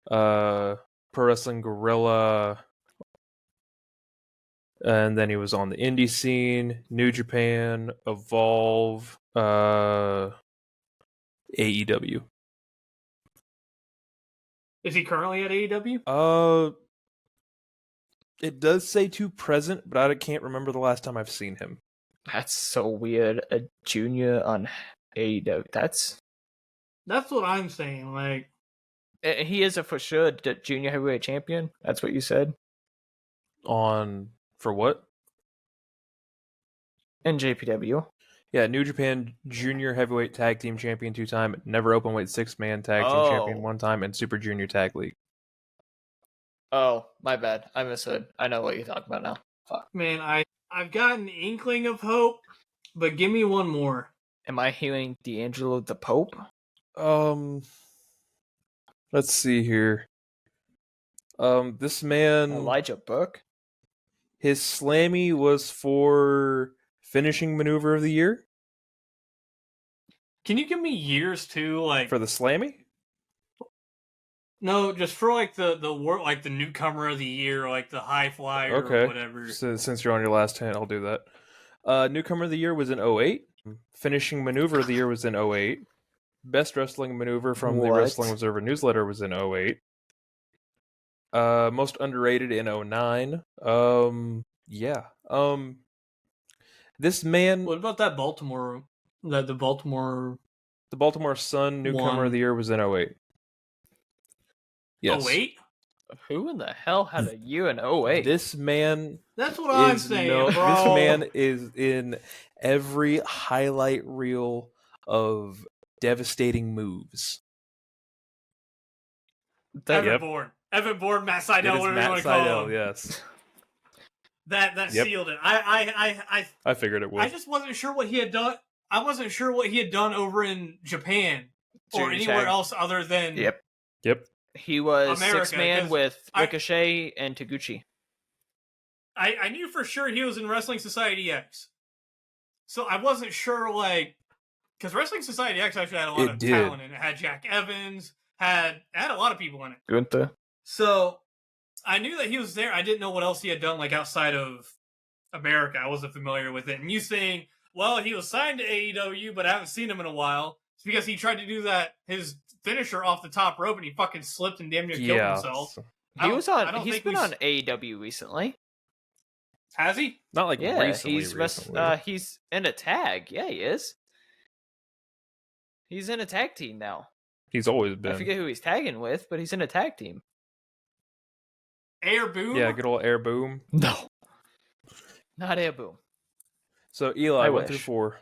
Pro Wrestling Guerrilla, and then he was on the indie scene, New Japan, Evolve, AEW. Is he currently at AEW? It does say to present, but I can't remember the last time I've seen him. That's so weird. A junior on AEW. That's what I'm saying. Like, he is a for sure junior heavyweight champion. That's what you said. For what? In JPW. Yeah, New Japan Junior Heavyweight Tag Team Champion 2-time, Never Openweight 6-man Tag Team Champion 1-time, and Super Junior Tag League. Oh, my bad. I misheard. I know what you're talking about now. Fuck. man, I've got an inkling of hope, but give me one more. Am I hearing D'Angelo the Pope? Let's see here. This man, Elijah Burke? his slammy was for finishing maneuver of the year Can you give me years too? Like, for the slammy. no, just for like the like the newcomer of the year, like the high flyer Okay. or whatever. So, since you're on your last 10, I'll do that. Newcomer of the year was in 08. Finishing maneuver of the year was in 08. Best wrestling maneuver from the What? Wrestling Observer newsletter was in 08. Most underrated in 09. Yeah. This man, What about that Baltimore? The Baltimore the Baltimore Sun newcomer of the year was in 08. Yes. 08? Who in the hell had a year in 08? This man That's what I'm is saying, no, bro. this man is in every highlight reel of devastating moves. Evan Bourne. Evan Bourne, Matt It Seidel, is whatever you Matt want to call Seidel, him. yes. That Yep. sealed it. I figured it would. I just wasn't sure what he had done. I wasn't sure what he had done over in Japan or Junior anywhere tag. else other than Yep. Yep. He was America, 6-man 'cause with Ricochet and Taguchi. I knew for sure he was in Wrestling Society X. So I wasn't sure, like, because Wrestling Society X actually had a lot It of did. talent in it. It had Jack Evans, had a lot of people in it. Gunther. So I knew that he was there. I didn't know what else he had done, like, outside of America. I wasn't familiar with it. And you saying, well, he was signed to AEW, but I haven't seen him in a while. It's because he tried to do that, his finisher off the top rope, and he fucking slipped and damn near killed himself. He's Been on AEW recently. Has he? Not like Yeah, recently. he's in a tag. Yeah, he is. He's in a tag team now. He's always been. I forget who he's tagging with, but he's in a tag team. Air Boom? Yeah, good old Air Boom. No. Not Air Boom. So Eli I went wish. through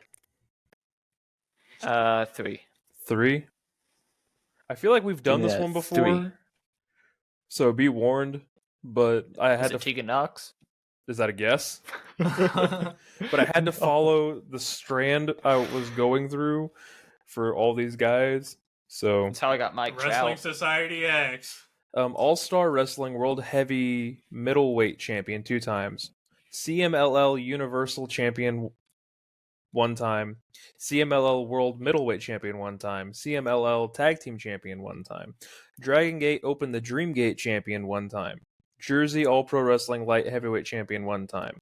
3. 3. I feel like we've done this Yeah, one before. 3. So be warned. But I Is had it to. Tegan Knox? Is that a guess? But I had to follow the strand I was going through for all these guys. So That's how I got Mike Wrestling Chow. Society X. All-Star Wrestling World Heavy Middleweight Champion 2 times. CMLL Universal Champion 1 time. CMLL World Middleweight Champion 1 time. CMLL Tag Team Champion 1 time. Dragon Gate Open the Dream Gate Champion 1 time. Jersey All Pro Wrestling Light Heavyweight Champion 1 time.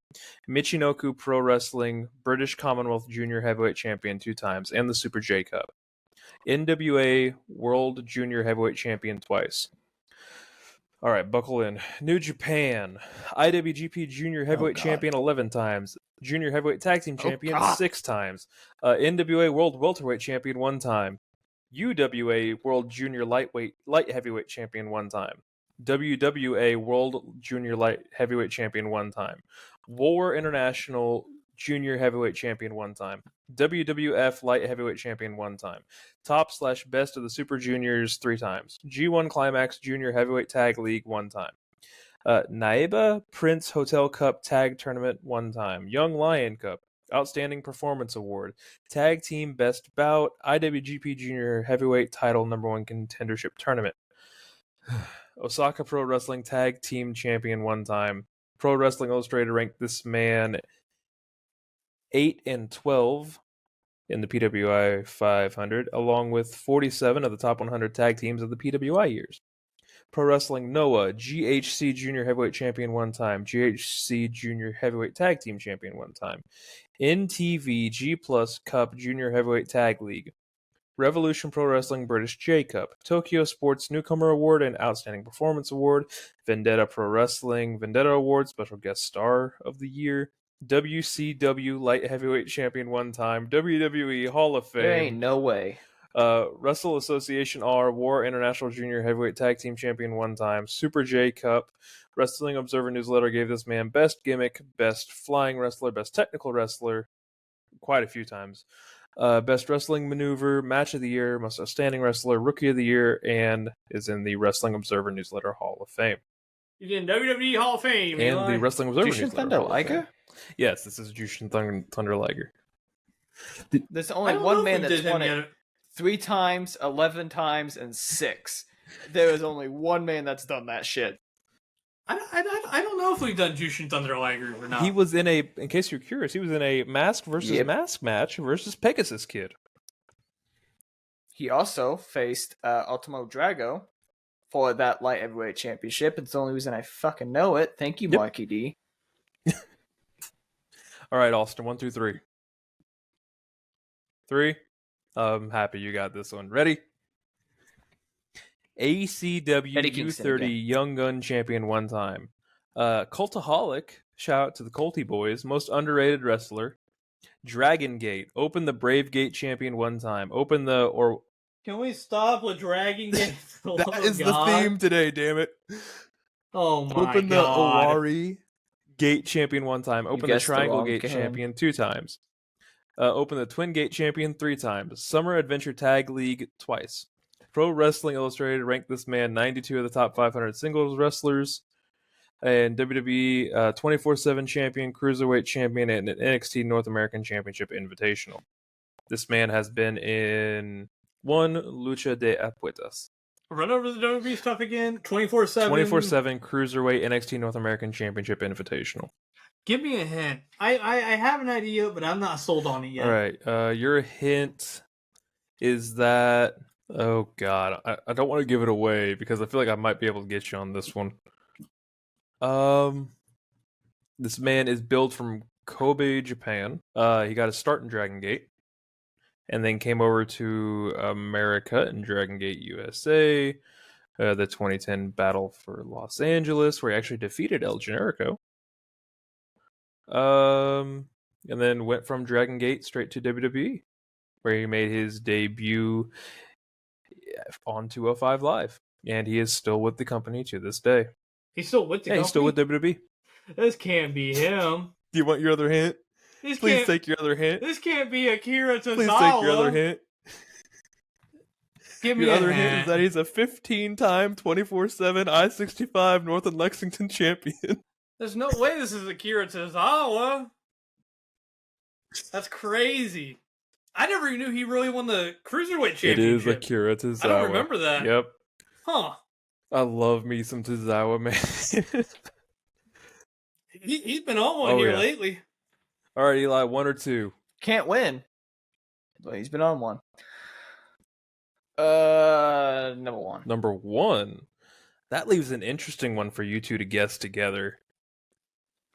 Michinoku Pro Wrestling British Commonwealth Junior Heavyweight Champion 2 times. And the Super J Cup. NWA World Junior Heavyweight Champion twice. All right, buckle in. New Japan, IWGP Junior Heavyweight God. Champion 11 times, Junior Heavyweight Tag Team Champion God. 6 times, NWA World Welterweight Champion 1 time, UWA World Junior Light Heavyweight Champion 1 time, WWA World Junior Light Heavyweight Champion 1 time, War International Junior Heavyweight Champion 1 time, WWF Light Heavyweight Champion 1 time, Top/Best of the Super Juniors 3 times, G1 Climax Junior Heavyweight Tag League 1 time, Naiba Prince Hotel Cup Tag Tournament 1 time, Young Lion Cup, Outstanding Performance Award, Tag Team Best Bout, IWGP Junior Heavyweight Title #1 Contendership Tournament, Osaka Pro Wrestling Tag Team Champion 1 time, Pro Wrestling Illustrated ranked this man 8 and 12 in the PWI 500, along with 47 of the top 100 tag teams of the PWI years. Pro Wrestling Noah, GHC Junior Heavyweight Champion 1 time, GHC Junior Heavyweight Tag Team Champion 1 time, NTV G Plus Cup Junior Heavyweight Tag League, Revolution Pro Wrestling British J Cup, Tokyo Sports Newcomer Award and Outstanding Performance Award, Vendetta Pro Wrestling Vendetta Award, Special Guest Star of the Year, WCW Light Heavyweight Champion one time, WWE Hall of Fame. There ain't no way. Wrestle Association R War International Junior Heavyweight Tag Team Champion one time, Super J Cup. Wrestling Observer Newsletter gave this man Best Gimmick, Best Flying Wrestler, Best Technical Wrestler, quite a few times. Best Wrestling Maneuver, Match of the Year, Most Outstanding Wrestler, Rookie of the Year, and is in the Wrestling Observer Newsletter Hall of Fame. He's in WWE Hall of Fame. And Eli. the Wrestling Observer Jushin Newsletter Thunder Hall of Fame. Liger? Yes, this is Jushin Thunder Liger. There's I only don't know one if man we that's did won him it yet. 3 times, 11 times, and 6. There is only one man that's done that shit. I don't know if we've done Jushin Thunder Liger or not. He was in in case you're curious, he was in a mask versus mask match versus Pegasus Kid. He also faced Ultimo Drago for that light heavyweight championship. It's the only reason I fucking know it. Thank you, Yep. Marky D. All right, Austin, 1, 2, 3. 3. I'm happy you got this one. Ready? ACW Eddie Kingston U30 again. Young Gun Champion one time. Cultaholic, shout out to the Culty Boys, most underrated wrestler. Dragon Gate, open the Brave Gate Champion one time. Open the Can we stop with Dragon Gate? That is the theme today, damn it. Oh my Open the god. Owari Gate Champion one time. Open the guessed the Triangle wrong Gate game. Champion 2 times. Open the Twin Gate Champion 3 times. Summer Adventure Tag League twice. Pro Wrestling Illustrated ranked this man 92 of the top 500 singles wrestlers. And WWE 24/7 champion, Cruiserweight champion, and an NXT North American Championship Invitational. This man has been in one Lucha de Apuestas. Run over the WWE stuff again. 24/7. 24/7 Cruiserweight NXT North American Championship Invitational. Give me a hint. I have an idea, but I'm not sold on it yet. All right. Your hint is that. Oh God, I don't want to give it away because I feel like I might be able to get you on this one. This man is billed from Kobe, Japan. He got his start in Dragon Gate, and then came over to America in Dragon Gate USA. The 2010 Battle for Los Angeles, where he actually defeated El Generico. And then went from Dragon Gate straight to WWE, where he made his debut on 205 Live, and he is still with the company to this day. He's still with the company? He's still with WWE. This can't be him. Do you want your other hint? This Please can't, take your other hint. This can't be Akira Tozawa. Please take your other hint. Give me Your a other hint. hint is that he's a 15-time 24/7 I-65 North and Lexington champion. There's no way this is Akira Tozawa. That's crazy. I never even knew he really won the Cruiserweight Championship. It is Akira Tozawa. I don't remember that. Yep. Huh. I love me some Tozawa, man. He's been on one here yeah. lately. All right, Eli, 1 or 2? Can't win. But he's been on one. Number 1. Number 1. That leaves an interesting one for you two to guess together.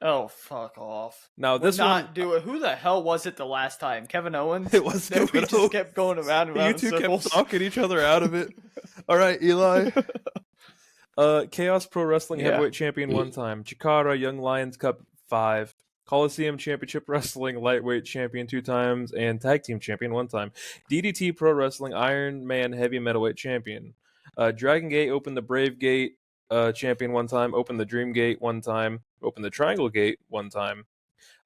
Oh, fuck off. Now, this one... do it. Who the hell was it the last time? Kevin Owens? It was That we Kevin just Owens. kept going around and around You in two circles. kept talking each other out of it. All right, Eli. Chaos Pro Wrestling Yeah. Heavyweight Champion one time. Chikara Young Lions Cup 5. Coliseum Championship Wrestling Lightweight Champion 2 times. And Tag Team Champion 1 time. DDT Pro Wrestling Iron Man Heavy Metalweight Champion. Dragon Gate opened the Brave Gate Champion 1 time. Opened the Dream Gate 1 time. Opened the Triangle Gate 1 time.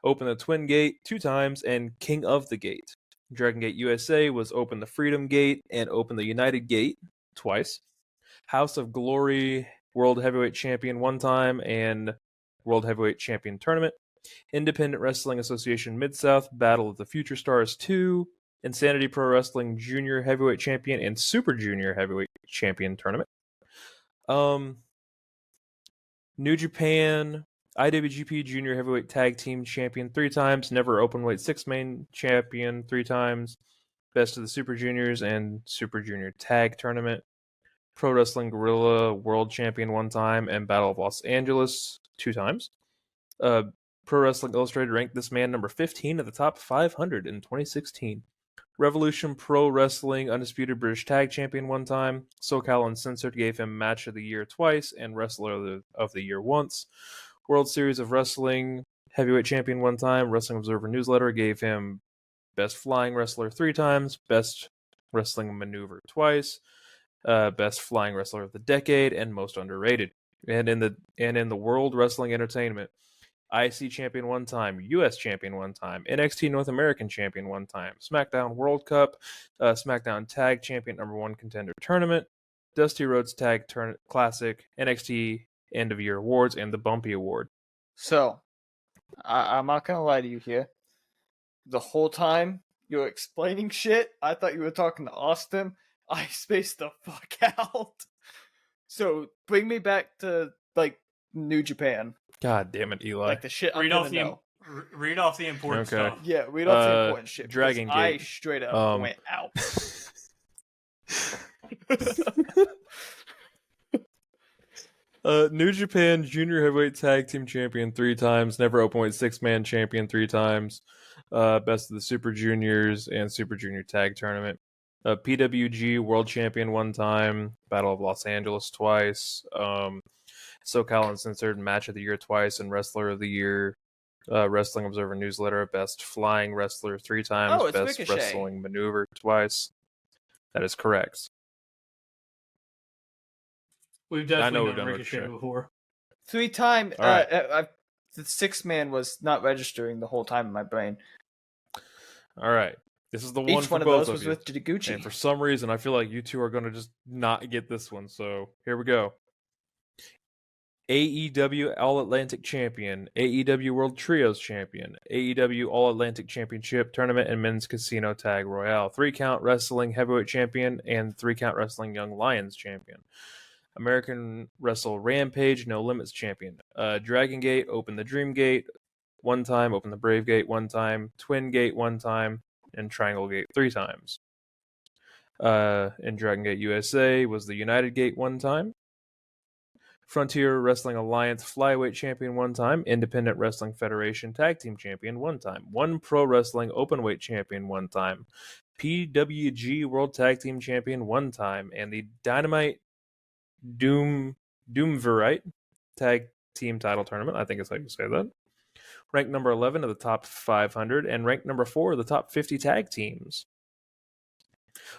Opened the Twin Gate 2 times. And King of the Gate. Dragon Gate USA was Open the Freedom Gate and Open the United Gate twice. House of Glory World Heavyweight Champion 1 time and World Heavyweight Champion Tournament. Independent Wrestling Association Mid-South Battle of the Future Stars 2. Insanity Pro Wrestling Junior Heavyweight Champion and Super Junior Heavyweight Champion Tournament. New Japan IWGP Junior Heavyweight Tag Team Champion 3 times. Never Openweight 6-Man Champion 3 times. Best of the Super Juniors and Super Junior Tag Tournament. Pro Wrestling Guerrilla World Champion 1 time and Battle of Los Angeles 2 times. Pro Wrestling Illustrated ranked this man number 15 of the top 500 in 2016. Revolution Pro Wrestling Undisputed British Tag Champion one time. SoCal Uncensored gave him Match of the Year twice and Wrestler of the Year once. World Series of Wrestling Heavyweight Champion one time. Wrestling Observer Newsletter gave him Best Flying Wrestler 3 times. Best Wrestling Maneuver twice. Best Flying Wrestler of the Decade and Most Underrated. And in the World Wrestling Entertainment, IC Champion one time, US Champion one time, NXT North American Champion one time, SmackDown World Cup, SmackDown Tag Champion #1 Contender Tournament, Dusty Rhodes Tag Classic, NXT End of Year Awards, and the Bumpy Award. So, I'm not gonna lie to you here. The whole time you were explaining shit, I thought you were talking to Austin. I spaced the fuck out. So, bring me back to, like, New Japan. God damn it, Eli. Like the shit I'm Read gonna off know. read off the important Okay. stuff. Yeah, read off the important shit. Dragon because I Gate. straight up went out. New Japan Junior Heavyweight Tag Team Champion 3 times, Never Openweight 6-Man Champion 3 times, Best of the Super Juniors and Super Junior Tag Tournament. PWG World Champion 1 time, Battle of Los Angeles twice, SoCal Uncensored Match of the Year twice, and Wrestler of the Year, Wrestling Observer Newsletter, Best Flying Wrestler 3 times, Oh, it's Best Ricochet. Wrestling Maneuver twice. That is correct. We've I know definitely we've done done Ricochet Ricochet. before. 3 times. All right. The 6-man was not registering the whole time in my brain. All right. This is the one Each for one of both those was you. with Taguchi. And for some reason, I feel like you two are going to just not get this one. So here we go. AEW All Atlantic Champion, AEW World Trios Champion, AEW All Atlantic Championship Tournament and Men's Casino Tag Royale, 3-count Wrestling Heavyweight Champion, and 3-count Wrestling Young Lions Champion. American Wrestle Rampage No Limits Champion. Dragon Gate, Open the Dream Gate 1 time, Open the Brave Gate 1 time, Twin Gate 1 time, and Triangle Gate 3 times. In Dragon Gate USA was the United Gate 1 time. Frontier Wrestling Alliance Flyweight Champion 1 time, Independent Wrestling Federation Tag Team Champion 1 time, One Pro Wrestling Openweight Champion 1 time, PWG World Tag Team Champion 1 time, and the Dynamite Doomvirite Tag Team Title Tournament, I think is how you say that. Ranked number 11 of the top 500, and ranked number 4 of the top 50 tag teams.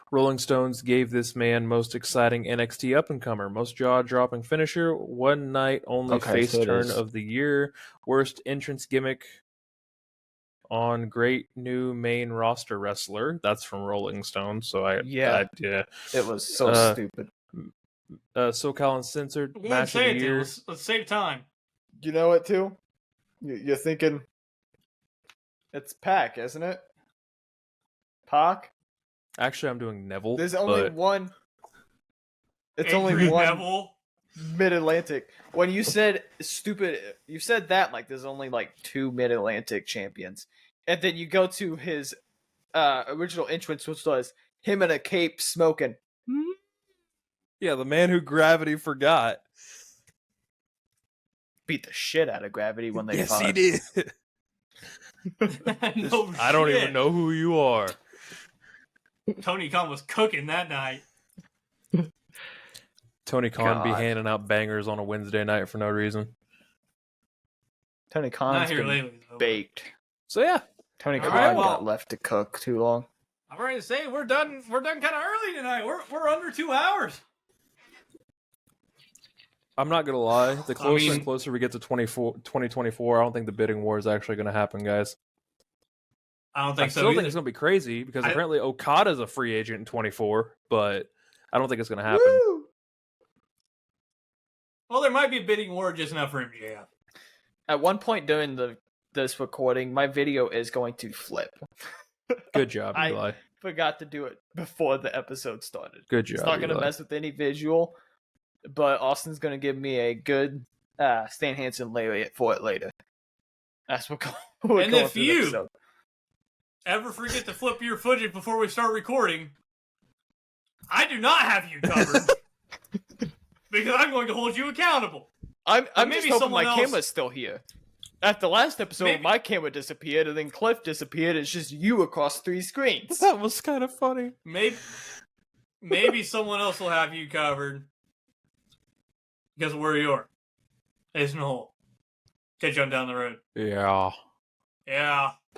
Rolling Stones gave this man Most Exciting NXT Up-and-Comer, Most Jaw-Dropping Finisher, One Night Only Face Turn of the Year, Worst Entrance Gimmick on Great New Main Roster Wrestler. That's from Rolling Stone, so yeah. It was so stupid. SoCal Uncensored, We're Match of the Year. Let's save time. You know what, too? You're thinking... It's Pac, isn't it? Pac? Actually, I'm doing Neville. There's only one... It's only Adrian one Neville. Mid-Atlantic. When you said stupid... You said that like there's only like 2 Mid-Atlantic champions. And then you go to his original entrance, which was him in a cape smoking. Yeah, the man who Gravity forgot. Beat the shit out of Gravity when they Yes, fought. he did. No I don't shit. even know who you are. Tony Khan was cooking that night. Tony Khan be God. handing out bangers on a Wednesday night for no reason. Tony Not Khan's here been lately, though. baked. So yeah, Tony All Khan right, well- got left to cook too long. I'm ready to say we're done. We're done kind of early tonight. We're under 2 hours. I'm not gonna lie. The closer mean- and closer we get to 2024, I don't think the bidding war is actually gonna happen, guys. I don't I think so. still think either. it's gonna be crazy because I- apparently Okada's a free agent in 24, but I don't think it's gonna happen. Woo! Well, there might be a bidding war just enough for MJF. At one point during this recording, my video is going to flip. Good job, I- Eli. Forgot to do it before the episode started. Good job. It's not going to Eli. mess with any visual, but Austin's going to give me a good Stan Hansen lariat for it later. That's what we're And going if through the you- episode. Ever forget to flip your footage before we start recording? I do not have you covered because I'm going to hold you accountable. I'm maybe just hoping my someone else- camera's still here. After last episode, Maybe- my camera disappeared, and then Cliff disappeared. It's just you across 3 screens. That was kind of funny. Maybe someone else will have you covered because of where you are. Ace in the hole. Catch you on down the road. Yeah. Yeah.